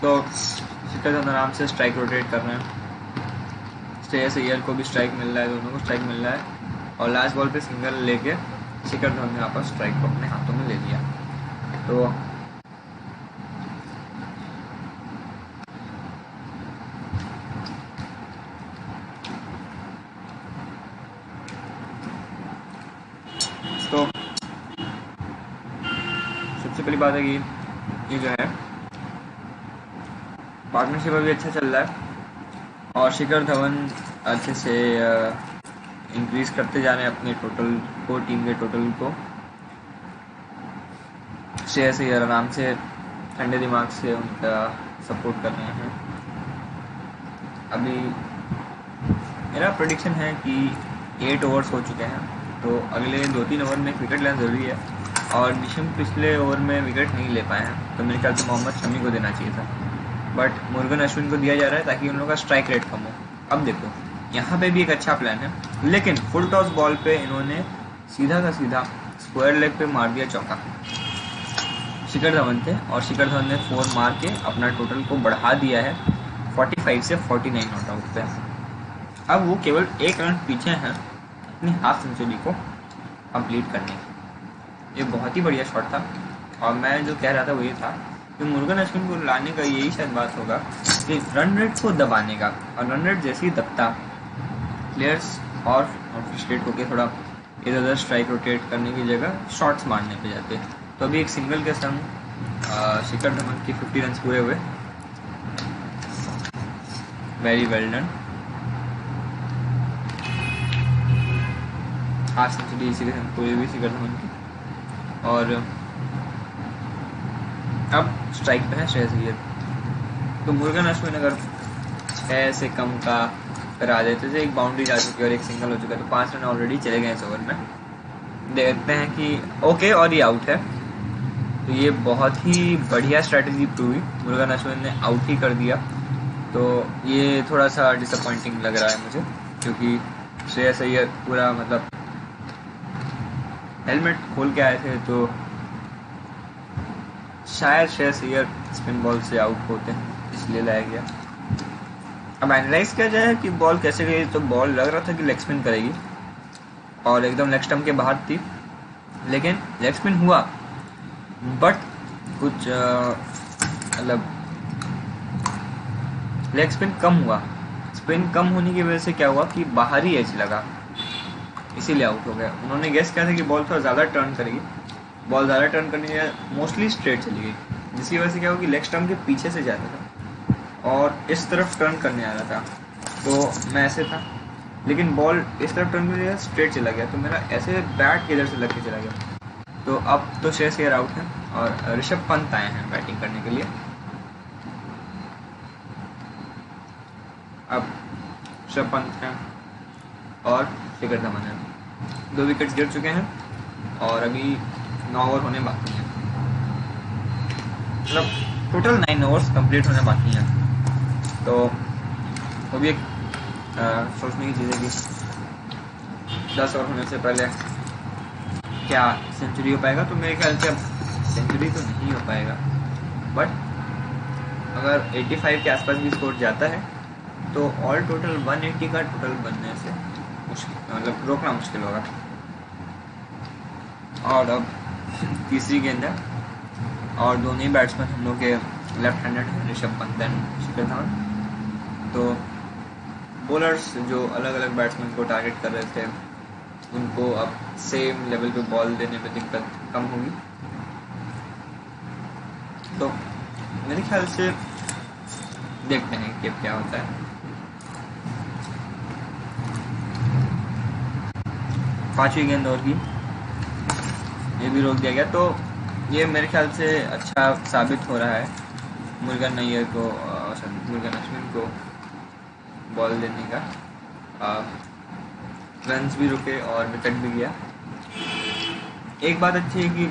तो शिखर धवन आराम से स्ट्राइक रोटेट कर रहे हैं। श्रेयस अय्यर को भी स्ट्राइक मिल रहा है, दोनों को स्ट्राइक मिल रहा है। और लास्ट बॉल पे सिंगल लेके शिखर धवन ने वापस स्ट्राइक को अपने हाथों में ले लिया। तो सबसे पहली बात है कि ये जो है पार्टनरशिप अभी अच्छा चल रहा है और शिखर धवन अच्छे से इंक्रीज करते जा रहे हैं अपने टोटल को, टीम के टोटल को। श्रेयस अय्यर आराम से ठंडे दिमाग से उनका सपोर्ट कर रहे हैं। अभी मेरा प्रेडिक्शन है कि 8 ओवर्स हो चुके हैं, तो अगले 2-3 ओवर में विकेट लेना ज़रूरी है। और निशम पिछले ओवर में विकेट नहीं ले पाए हैं, तो मेरे ख्याल से मोहम्मद शमी को देना चाहिए था, बट मुर्गन अश्विन को दिया जा रहा है ताकि उन लोगों का स्ट्राइक रेट कम हो। अब देखो यहाँ पे भी एक अच्छा प्लान है, लेकिन फुल टॉस बॉल पे इन्होंने सीधा का सीधा स्क्वायर लेग पे मार दिया चौका। शिखर धवन थे और शिखर धवन ने 4 मार के अपना टोटल को बढ़ा दिया है 45 से 49 नॉट आउट पे। अब वो केवल 1 रन पीछे हैं अपनी हाफ सेंचुरी को कंप्लीट करने की। ये बहुत ही बढ़िया शॉट था। और मैं जो कह रहा था वो ये था कि मुर्गन अश्विन को लाने का यही शायद बात होगा कि रन रेट को दबाने का, और रन रेट जैसे ही दबता प्लेयर्स और फ्रस्ट्रेट होकर थोड़ा इधर उधर स्ट्राइक रोटेट करने की जगह शॉट्स मारने पे जाते। तो अभी एक सिंगल के संग शिखर धवन की 50 रन पूरे हुए। Very well done. Half century इसी के संग पूरी हुई शिखर धवन की। और अब स्ट्राइक पे है श्रेयस अय्यर। तो मुर्गन अश्विन अगर 6 से कम का करा देते थे, एक बाउंड्री जा चुकी है और एक सिंगल हो चुका है, तो 5 रन ऑलरेडी चले गए इस ओवर में। देखते हैं कि ओके और ये आउट है। तो ये बहुत ही बढ़िया स्ट्रैटेजी हुई, मुर्गन अश्विन ने आउट ही कर दिया। तो ये थोड़ा सा डिसअपॉइंटिंग लग रहा है मुझे, क्योंकि श्रेयस अय्यर पूरा मतलब हेलमेट खोल के आए थे, तो शायद श्रेयस अय्यर स्पिन बॉल से आउट होते हैं, इसलिए लाया गया। अब एनालाइज किया जाए कि बॉल कैसे गई, तो बॉल लग रहा था कि लेग स्पिन करेगी और एकदम लेग स्टंप के बाहर थी, लेकिन लेग स्पिन हुआ, बट कुछ मतलब लेग स्पिन कम हुआ। स्पिन कम होने की वजह से क्या हुआ कि बाहरी एज लगा, इसीलिए आउट हो गया। उन्होंने गेस किया था कि बॉल थोड़ा ज़्यादा टर्न करेगी, बॉल ज़्यादा टर्न करने के मोस्टली स्ट्रेट चली गई, जिसकी वजह से क्या हुआ कि लेग स्टंप के पीछे से जाता था और इस तरफ टर्न करने आ रहा था। तो मैं ऐसे था, लेकिन बॉल इस तरफ टर्न करने स्ट्रेट चला गया, तो मेरा ऐसे बैट के इधर से लग के चला गया। तो अब तो श्रेयस अय्यर आउट है और ऋषभ पंत आए हैं बैटिंग करने के लिए। अब ऋषभ पंत हैं और शिखर धवन है। 2 विकेट्स गिर चुके हैं और अभी 9 ओवर होने बाकी हैं, मतलब टोटल 9 ओवर्स कंप्लीट होने बाकी हैं। तो वो भी एक सोचने की चीज़ है कि 10 ओवर होने से पहले क्या सेंचुरी हो पाएगा। तो मेरे ख्याल से अब सेंचुरी तो नहीं हो पाएगा, बट अगर 85 के आसपास भी स्कोर जाता है तो ऑल टोटल 180 का टोटल बनने से मुश्किल, मतलब रोकना मुश्किल होगा। और अब तीसरी गेंद है और दोनों ही बैट्समैन हम लोग के लेफ्ट हैंडेड हैं, ऋषभ पंत एंड शिखर धवन। तो बॉलर्स जो अलग अलग बैट्समैन को टारगेट कर रहे थे, उनको अब सेम लेवल पे बॉल देने में दिक्कत कम होगी। तो मेरे ख्याल से देखते हैं कि क्या होता है। 5वीं गेंद ओवर की, ये भी रोक दिया गया। तो ये मेरे ख्याल से अच्छा साबित हो रहा है मुरुगन अय्यर को, मुरुगन अश्विन को बॉल देने का। रन्स भी रुके और विकेट भी गया। एक बात अच्छी है कि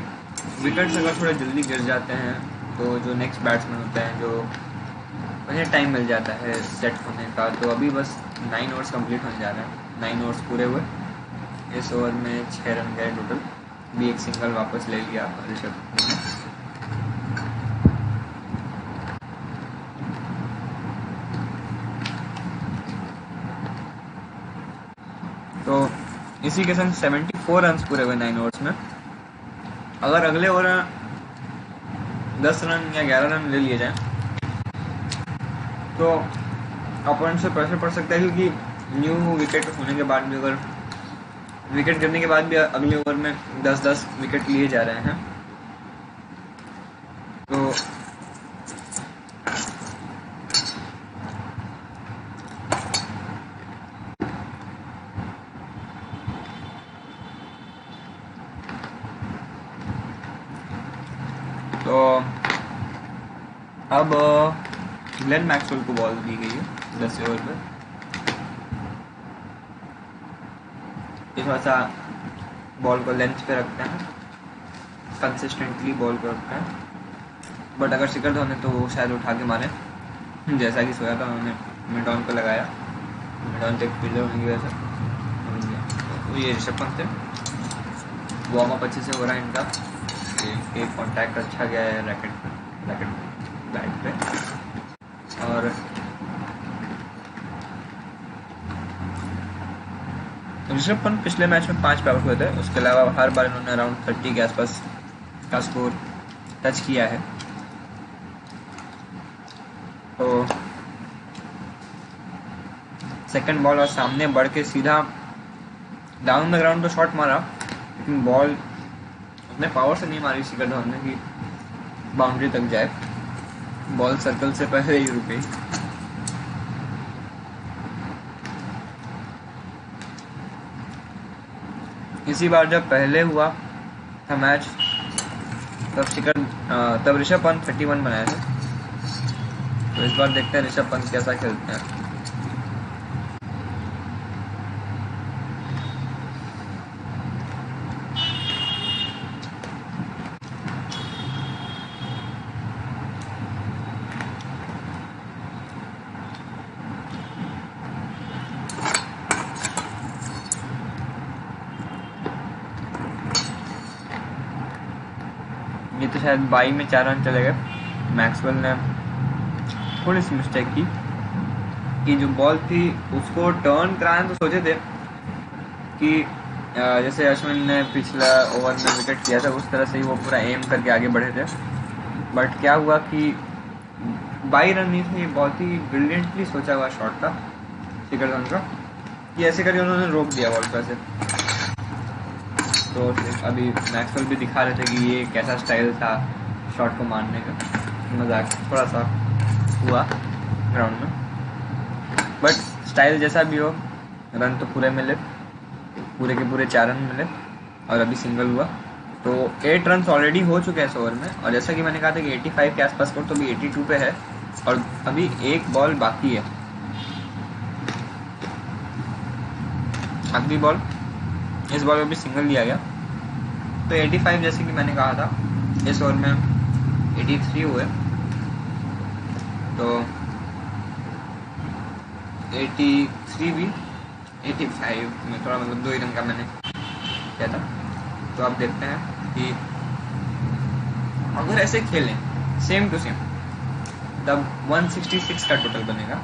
विकेट्स अगर थोड़े जल्दी गिर जाते हैं तो जो नेक्स्ट बैट्समैन होते हैं, जो उन्हें टाइम मिल जाता है सेट होने का। तो अभी बस 9 ओवर्स कंप्लीट होने जा रहे हैं, 9 ओवर्स पूरे हुए। इस ओवर में 6 रन गए टोटल, भी एक सिंगल वापस ले लिया ऋषभ ने। तो इसी के संग 74 रन पूरे हुए 9 ओवर्स में। अगर अगले ओवर 10 रन या 11 रन ले लिए जाए तो अपोनेंट से प्रेशर पड़ सकता है, क्योंकि न्यू विकेट होने के बाद भी, अगर विकेट गिरने के बाद भी अगले ओवर में 10-10 विकेट लिए जा रहे हैं तो अब ग्लेन मैक्सवेल को बॉल दी गई है 10 ओवर पर। थोड़ा सा बॉल को लेंथ पे रखते हैं, कंसिस्टेंटली बॉल को रखते हैं, बट अगर शिखर धवन तो वो शायद उठा के मारे, जैसा कि सोया था उन्होंने मिडॉन को लगाया। मिडॉन टेक फील्डर होने की वजह से तो ये ऋषभ पंत है। वार्म अप अच्छे से हो रहा है इनका, एक कॉन्टैक्ट अच्छा गया है रैकेट बैट पे। और ऋषभ पंत पिछले मैच में 5 पे आउट हुए थे, उसके अलावा हर बार इन्होंने अराउंड 30 के आसपास का स्कोर टच किया है। तो सेकंड बॉल और सामने बढ़ के सीधा डाउन द ग्राउंड तो शॉट मारा, लेकिन बॉल अपने पावर से नहीं मारी शिखर धवन ने कि बाउंड्री तक जाए। बॉल सर्कल से पहले ही रुक गई। इसी बार जब पहले हुआ था मैच तब ऋषभ पंत 31 बनाए थे। तो इस बार देखते हैं ऋषभ पंत कैसा खेलते हैं। ये तो शायद 22 में 4 रन चले गए। मैक्सवेल ने थोड़ी सी मिस्टेक की कि जो बॉल थी उसको टर्न कराने तो सोचे थे कि जैसे अश्विन ने पिछला ओवर में विकेट किया था उस तरह से ही वो पूरा एम करके आगे बढ़े थे। बट क्या हुआ कि 22 रन नहीं थे, बहुत ही ब्रिलियंटली सोचा हुआ शॉट था शिखर धवन का, कि ऐसे करके उन्होंने रोक दिया बॉल पर से। तो अभी मैक्सवेल भी दिखा रहे थे कि ये कैसा स्टाइल था शॉट को मारने का। मजाक थोड़ा सा हुआ ग्राउंड में, बट स्टाइल जैसा भी हो रन तो पूरे मिले, पूरे के पूरे 4 रन मिले और अभी सिंगल हुआ। तो 8 रन ऑलरेडी हो चुके हैं इस ओवर में। और जैसा कि मैंने कहा था कि 85 के आसपास स्कोर, तो अभी 82 पे है और अभी एक बॉल बाकी है, आखिरी बॉल। इस बॉल में भी सिंगल दिया गया तो 85, जैसे कि मैंने कहा था इस ओवर में 83 हुए, तो 83 भी 85 में थोड़ा मतलब 2 ही रन का मैंने किया था। तो आप देखते हैं कि अगर ऐसे खेलें सेम टू सेम तब 166 का टोटल बनेगा।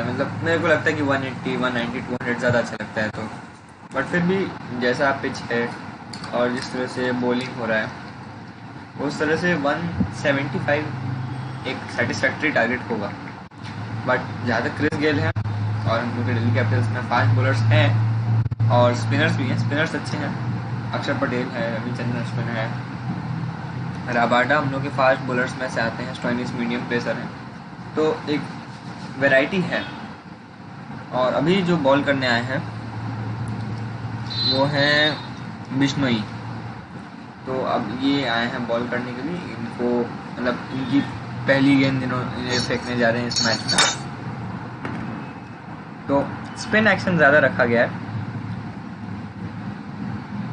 मतलब मेरे को लगता है कि 180, 190, 200 ज़्यादा अच्छा लगता है। तो बट फिर भी जैसा पिच है और जिस तरह से बॉलिंग हो रहा है उस तरह से 175 एक सेटिस्फैक्ट्री टारगेट होगा। बट जहाँ तक क्रिस गेल हैं और हम लोग के दिल्ली कैपिटल्स में फास्ट बॉलर्स हैं और स्पिनर्स भी हैं, स्पिनर्स अच्छे हैं, अक्षर पटेल है, रविचंद्रन अश्विन है, राबाडा हम लोग के फास्ट बॉलर्स में से आते हैं, स्टोइनिस मीडियम पेसर हैं। तो एक वैरायटी है। और अभी जो बॉल करने आए हैं वो हैं बिश्नोई। तो अब ये आए हैं बॉल करने के लिए। इनको मतलब इनकी पहली गेंद इन्होंने फेंकने जा रहे हैं इस मैच में। तो स्पिन एक्शन ज़्यादा रखा गया है।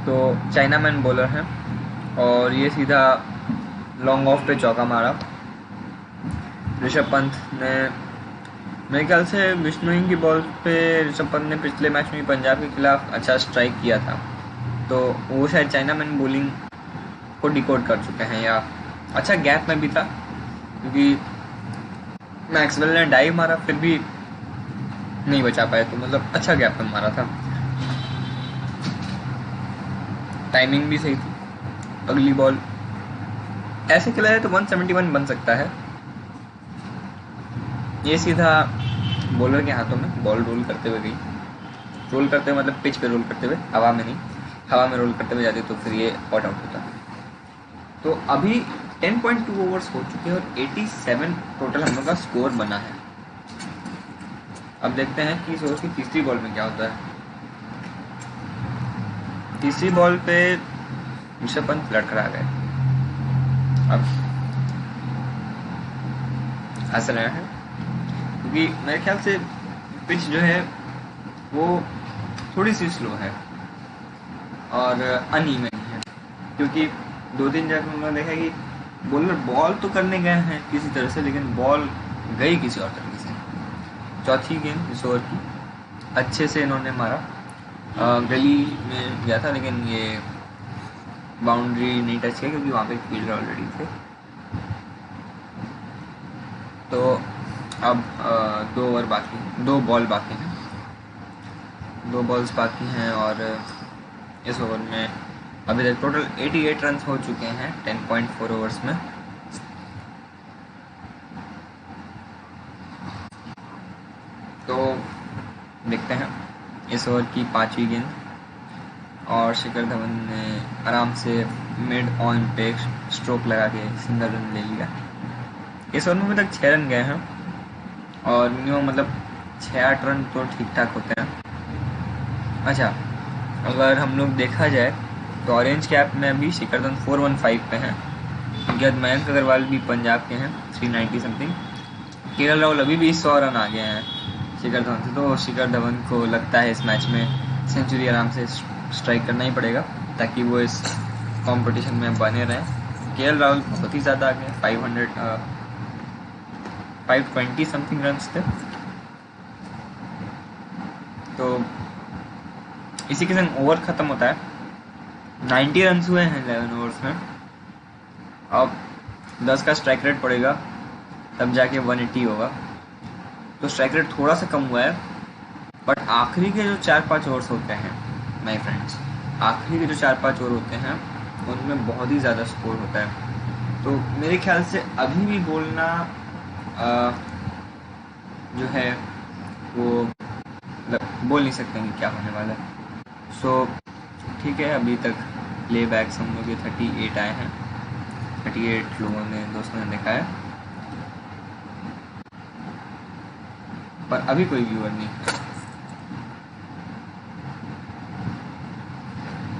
तो चाइना मैन बॉलर हैं और ये सीधा लॉन्ग ऑफ पे चौका मारा। ऋषभ पंत ने, मेरे ख्याल से बिश्नोई की बॉल पे ऋषभ पंत ने पिछले मैच में पंजाब के खिलाफ अच्छा स्ट्राइक किया था। तो वो शायद चाइना मैन बॉलिंग को डिकोड कर चुके हैं, या अच्छा गैप में भी था क्योंकि मैक्सवेल ने डाइव मारा फिर भी नहीं बचा पाए। तो मतलब अच्छा गैप में मारा था, टाइमिंग भी सही थी। अगली बॉल ऐसे खेला है तो 171 बन सकता है। ये सीधा बॉलर के हाथों में बॉल रोल करते हुए गई। रोल करते हुए मतलब पिच पे रोल करते हुए, हवा में नहीं, हवा में रोल करते हुए जाती तो फिर ये ऑट आउट होता। तो अभी 10.2 ओवर्स हो चुके हैं और 87 टोटल हम लोग का स्कोर बना है। अब देखते हैं कि इस ओवर की तीसरी बॉल में क्या होता है। तीसरी बॉल पे ऋषभ पंत लड़खड़ा गए। अब हंस रहे हैं क्योंकि मेरे ख्याल से पिच जो है वो थोड़ी सी स्लो है और अनइवन है, क्योंकि 2-3 जगह उन्होंने देखा कि बॉलर बॉल तो करने गए हैं किसी तरह से, लेकिन बॉल गई किसी और तरीके से। चौथी गेंद इस ओवर की अच्छे से इन्होंने मारा, गली में गया था लेकिन ये बाउंड्री नहीं टच किया क्योंकि वहाँ पे फील्डर ऑलरेडी थे। तो अब 2 बॉल बाकी हैं, 2 बॉल्स बाकी हैं और इस ओवर में अभी तक टोटल 88 रन हो चुके हैं 10.4 ओवर्स में। तो देखते हैं इस ओवर की 5वीं गेंद और शिखर धवन ने आराम से मिड ऑन पे स्ट्रोक लगा के सिंगल रन ले लिया। इस ओवर में अभी तक 6 रन गए हैं और मिनिमम मतलब 6-8 रन तो ठीक ठाक होते हैं। अच्छा, अगर हम लोग देखा जाए तो ऑरेंज कैप में अभी शिखर धवन 415 पे हैं। उनके बाद मयंक अग्रवाल भी पंजाब के हैं 390 समथिंग। केएल राहुल अभी भी 100 रन आ गए हैं शिखर धवन से। तो शिखर धवन को लगता है इस मैच में सेंचुरी आराम से स्ट्राइक करना ही पड़ेगा ताकि वो इस कंपटीशन में बने रहें। केएल राहुल बहुत ही ज़्यादा आ गए, 520 समथिंग रन थे। तो इसी के संग ओवर ख़त्म होता है। 90 रन हुए हैं 11 ओवर्स में। अब 10 का स्ट्राइक रेट पड़ेगा तब जाके 180 होगा। तो स्ट्राइक रेट थोड़ा सा कम हुआ है, बट आखिरी के जो 4-5 ओवर्स होते हैं माय फ्रेंड्स, आखिरी के जो 4-5 ओवर होते हैं उनमें बहुत ही ज़्यादा स्कोर होता है। तो मेरे ख्याल से अभी भी बोलना जो है वो बोल नहीं सकते हैं क्या होने वाला है। सो ठीक है, अभी तक प्ले बैक्स हम लोग के 38 आए हैं, 38 लोगों ने, दोस्तों ने देखा है, पर अभी कोई व्यूअर नहीं।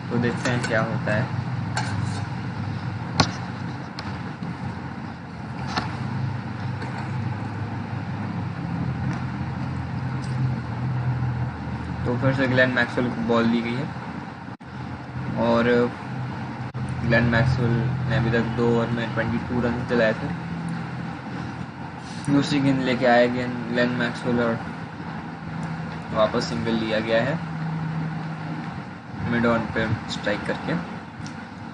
तो देखते हैं क्या होता है। तो फिर से ग्लेन मैक्सवेल को बॉल दी गई है और ग्लेन मैक्सवेल ने अभी तक 2 ओवर में 22 रन चलाए थे। दूसरी गेंद लेके आए ग्लेन मैक्सवेल और वापस सिंगल लिया गया है मिड ऑन पे स्ट्राइक करके।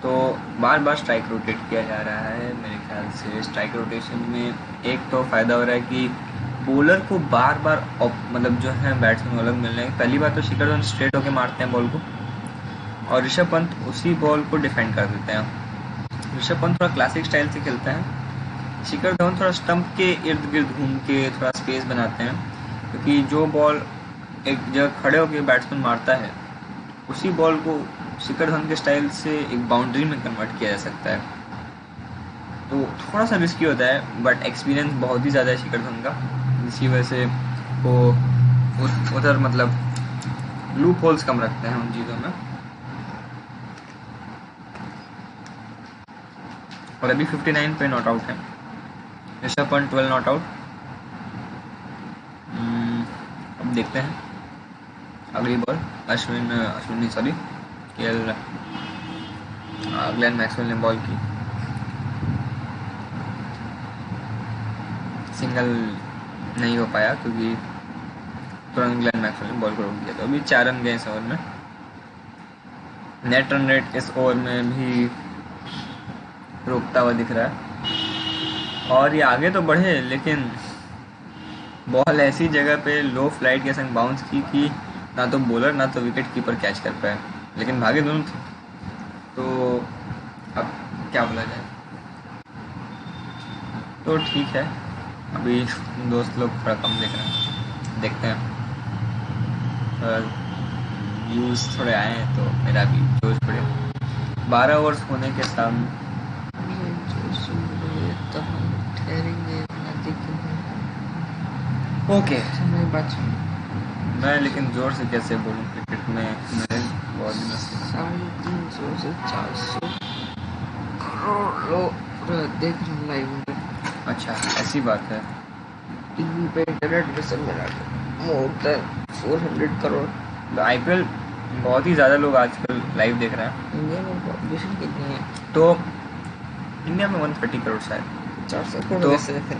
तो बार बार स्ट्राइक रोटेट किया जा रहा है। मेरे ख्याल से स्ट्राइक रोटेशन में एक तो फ़ायदा हो रहा है कि बॉलर को बार बार मतलब जो है बैट्समैन अलग मिल रहे हैं। पहली बार तो शिखर धवन स्ट्रेट होके मारते हैं बॉल को और ऋषभ पंत उसी बॉल को डिफेंड कर देते हैं। ऋषभ पंत थोड़ा क्लासिक स्टाइल से खेलते हैं, शिखर धवन थोड़ा स्टंप के इर्द गिर्द घूम के थोड़ा स्पेस बनाते हैं, क्योंकि जो बॉल एक जगह खड़े होकर बैट्समैन मारता है उसी बॉल को शिखर धवन के स्टाइल से एक बाउंड्री में कन्वर्ट किया जा सकता है। तो थोड़ा सा रिस्की होता है, बट एक्सपीरियंस बहुत ही ज़्यादा है शिखर धवन का, इसी वजह से वो उधर मतलब लूप होल्स कम रखते हैं उन चीज़ों में। और अभी 59 पे नॉट आउट है। Rishabh Pant 12 not out. अब देखते हैं अगली ball. Ashwin sorry Glenn Maxwell ने बॉल की, सिंगल नहीं हो पाया क्योंकि तुरंत ग्लेन मैक्सवेल ने बॉल को रोक दिया। तो अभी 4 रन गए इस ओवर में। नेट रन रेट इस ओवर में भी रोकता हुआ दिख रहा है और ये आगे तो बढ़े, लेकिन बॉल ऐसी जगह पे लो फ्लाइट के संग बाउंस की कि ना तो बॉलर ना तो विकेट कीपर कैच कर पाए, लेकिन भागे दोनों थे। तो अब क्या बोला जाए, तो ठीक है। अभी दोस्त लोग थोड़ा कम देख रहे हैं, देखते हैं। व्यूज़ थोड़े आए हैं तो मेरा भी जोश बढ़े। 12 ओवर्स होने के साथ ओके मैं लेकिन जोर से कैसे बोलूँ क्रिकेट में, मैं बहुत दिनों से 350 से 400 करोड़ लोग देख रहे हैं लाइव में। अच्छा ऐसी बात है। टीवी पे इंटरनेट पे सब मिला के मोर देन 400 करोड़। IPL बहुत ही ज़्यादा लोग आजकल लाइव देख रहे हैं। इंडिया में पॉपुलेशन कितनी है? तो इंडिया में 130 करोड़ शायद। 400 करोड़ तो वैसे थे।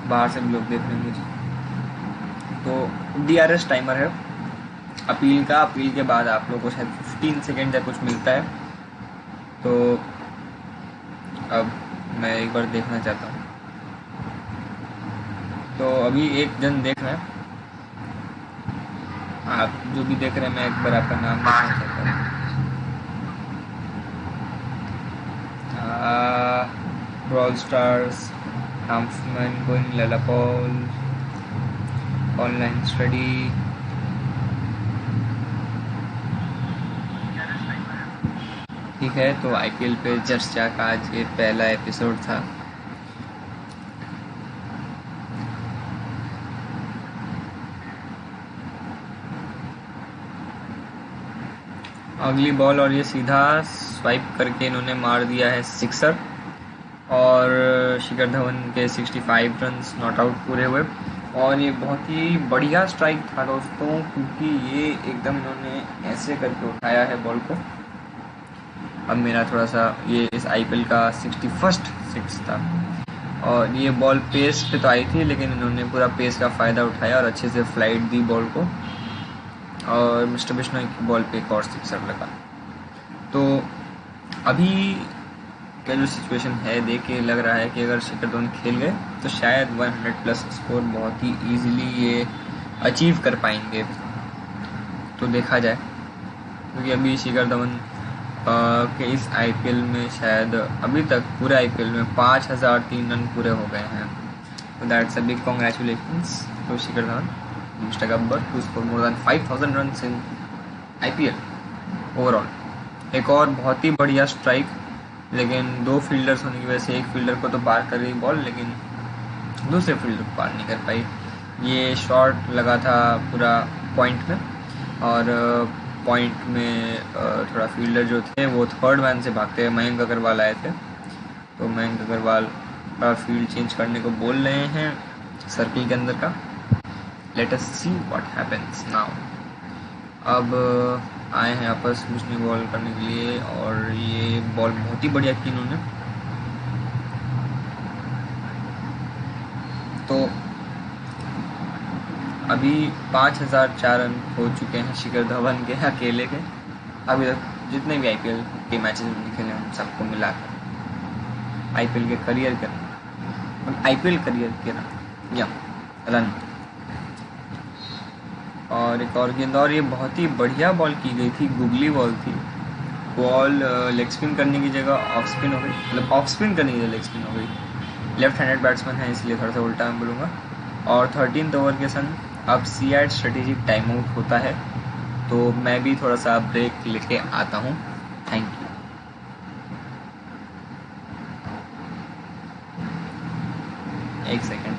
बाहर से भी लोग देख रहे हैं। तो DRS टाइमर है अपील का। अपील के बाद आप लोगों को शायद 15 सेकेंड या कुछ मिलता है। तो अब मैं एक बार देखना चाहता हूँ। तो अभी एक जन देख रहे हैं, आप जो भी देख रहे हैं, मैं एक बार आपका नाम देखना चाहता हूँ। ब्रॉल स्टार्स, हाम्समैन गोइंग ललापॉल, ऑनलाइन स्टडी। ठीक है, तो IPL पे चर्चा का आज ये पहला एपिसोड था। अगली बॉल और ये सीधा स्वाइप करके इन्होंने मार दिया है सिक्सर और शिखर धवन के 65 रन नॉट आउट पूरे हुए। और ये बहुत ही बढ़िया स्ट्राइक था दोस्तों, क्योंकि ये एकदम इन्होंने ऐसे करके उठाया है बॉल को। अब मेरा थोड़ा सा ये इस IPL का 61st सिक्स था और ये बॉल पेस पे तो आई थी, लेकिन इन्होंने पूरा पेस का फ़ायदा उठाया और अच्छे से फ्लाइट दी बॉल को और मिस्टर बिश्नोई की बॉल पे एक और सिक्सर लगा। तो अभी का जो सिचुएशन है देख के लग रहा है कि अगर शिखर धवन खेल गए तो शायद 100+ स्कोर बहुत ही ईजिली ये अचीव कर पाएंगे। तो देखा जाए, क्योंकि अभी शिखर धवन के इस IPL में शायद अभी तक पूरे IPL में 5003 रन पूरे हो गए हैं। तो that's a big congratulations to Shikhar Dhawan, mister Gabbar, who scored more than 5000 runs in IPL overall. एक और बहुत ही बढ़िया स्ट्राइक, लेकिन 2 फील्डर्स होने की वजह से एक फील्डर को तो पार कर गई बॉल, लेकिन दूसरे फील्डर को पार नहीं कर पाई। ये शॉट लगा था पूरा पॉइंट में और पॉइंट में थोड़ा फील्डर जो थे वो थर्ड मैन से भागते हुए मयंक अग्रवाल आए थे। तो मयंक अग्रवाल का फील्ड चेंज करने को बोल रहे हैं सर्किल के अंदर का। Let us see what happens now. अब आए हैं आपस दूसरी बॉल करने के लिए और ये बॉल बहुत ही बढ़िया की इन्होंने। तो अभी 5004 रन हो चुके हैं शिखर धवन के अकेले के। अभी तक जितने भी IPL के मैचेस में खेले उन सबको मिला कर IPL के करियर के रन। और एक और गेंद, और ये बहुत ही बढ़िया बॉल की गई थी, गुगली बॉल थी। बॉल लेग स्पिन करने की जगह ऑफ स्पिन हो गई, मतलब ऑफ स्पिन करने की जगह लेग स्पिन हो गई। लेफ्ट हैंडेड बैट्समैन है इसलिए थोड़ा सा उल्टा मैं बोलूँगा। और 13th ओवर के संग अब CR स्ट्रेटेजिक टाइम आउट होता है, तो मैं भी थोड़ा सा ब्रेक लेके आता हूँ। Thank you. एक सेकेंड।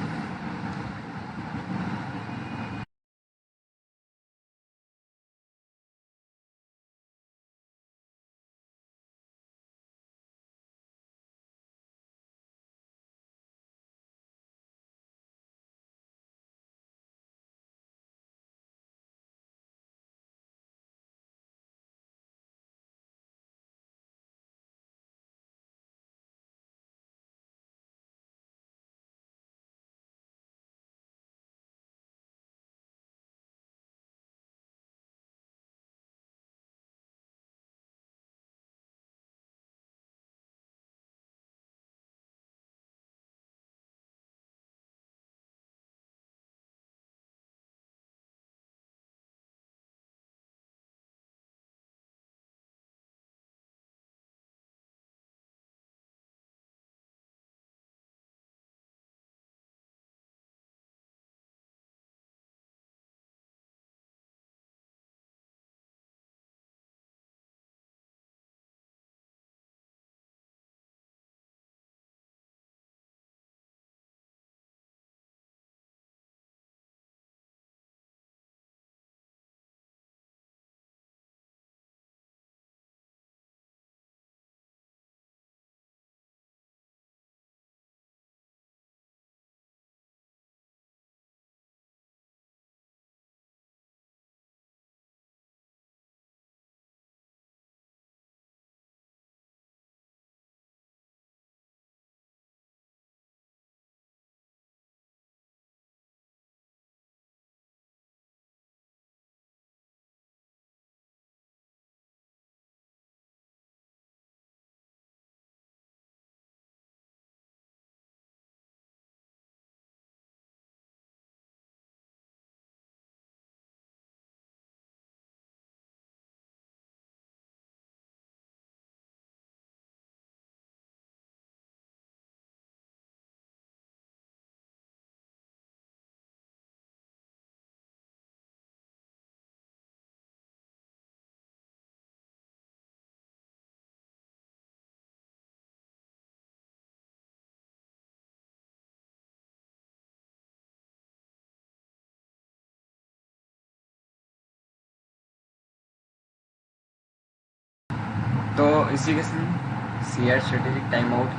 तो इसी के साथ सीआर स्ट्रेटेजिक टाइम आउट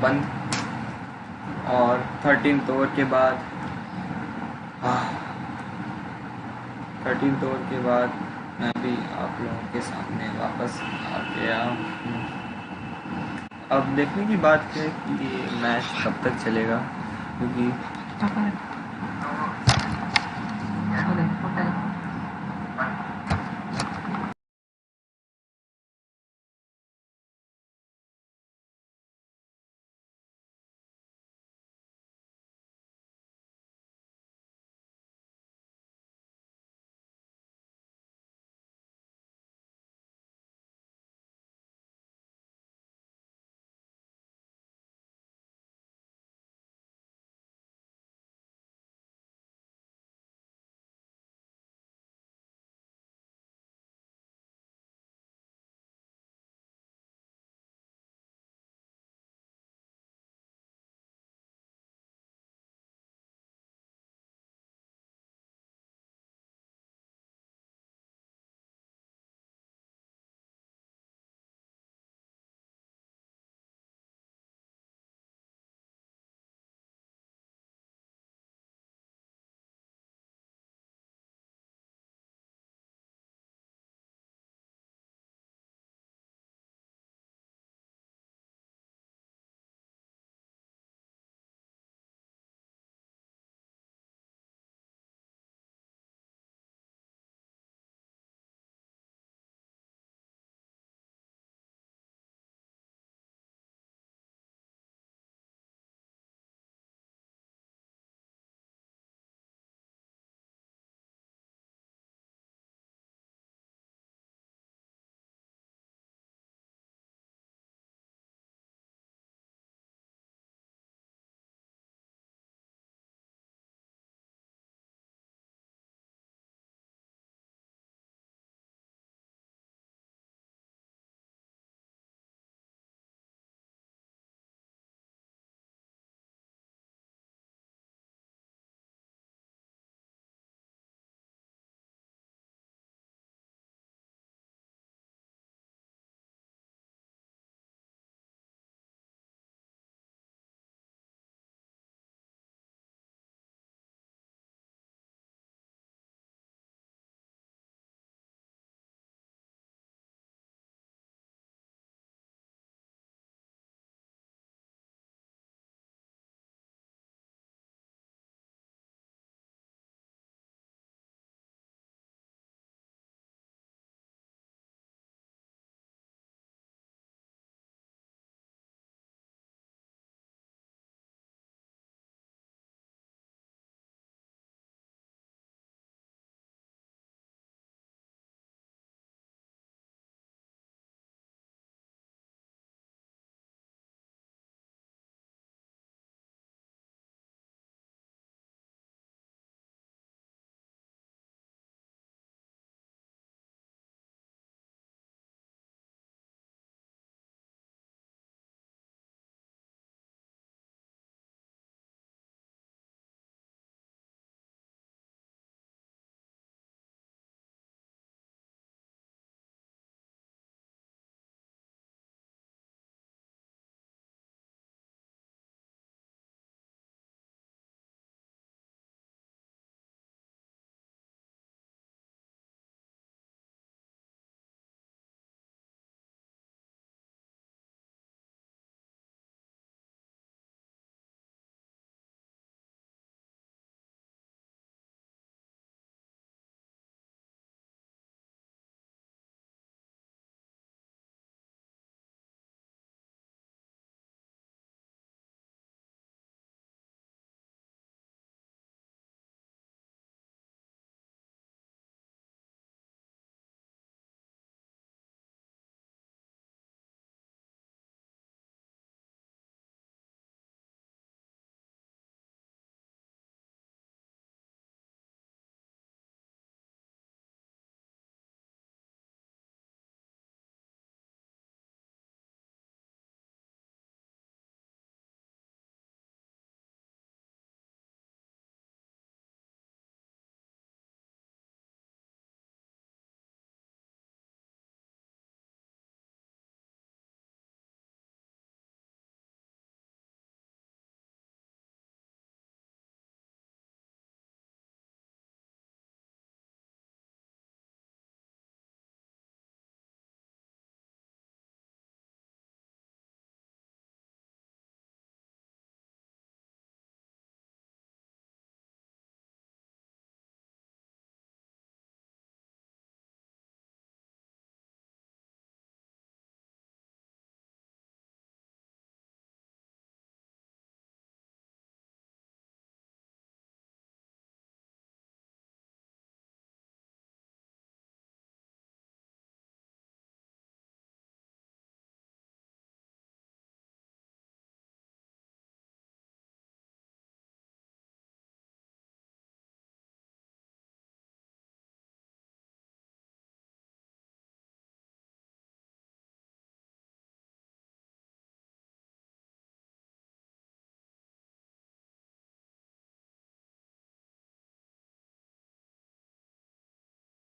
बंद। और 13th ओवर के बाद 13th ओवर के बाद मैं भी आप लोगों के सामने वापस आ गया हूँ। अब देखने की बात है कि ये मैच कब तक चलेगा, क्योंकि